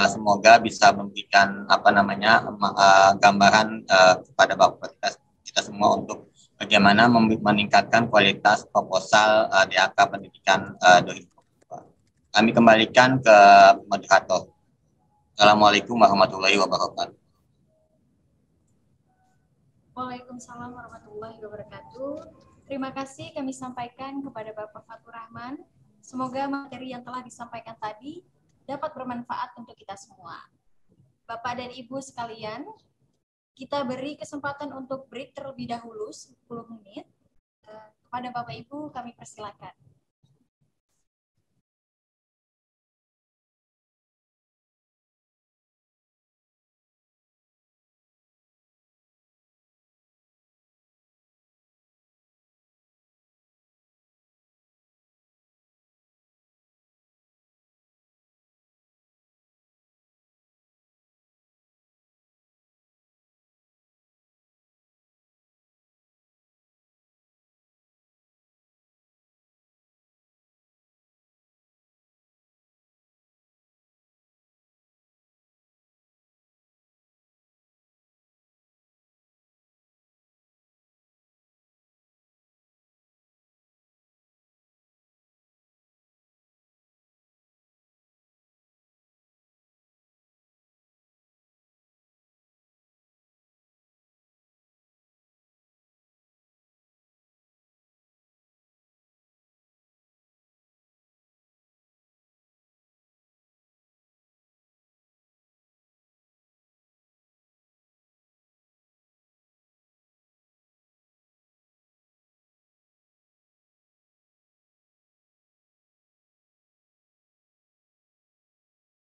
Semoga bisa memberikan gambaran kepada Bapak kita semua untuk bagaimana meningkatkan kualitas proposal DAK Pendidikan 2022. Kami kembalikan ke moderator. Assalamualaikum warahmatullahi wabarakatuh. Waalaikumsalam warahmatullahi wabarakatuh. Terima kasih kami sampaikan kepada Bapak Fatur Rahman. Semoga materi yang telah disampaikan tadi dapat bermanfaat untuk kita semua. Bapak dan Ibu sekalian, kita beri kesempatan untuk break terlebih dahulu 10 menit. Kepada Bapak Ibu kami persilakan.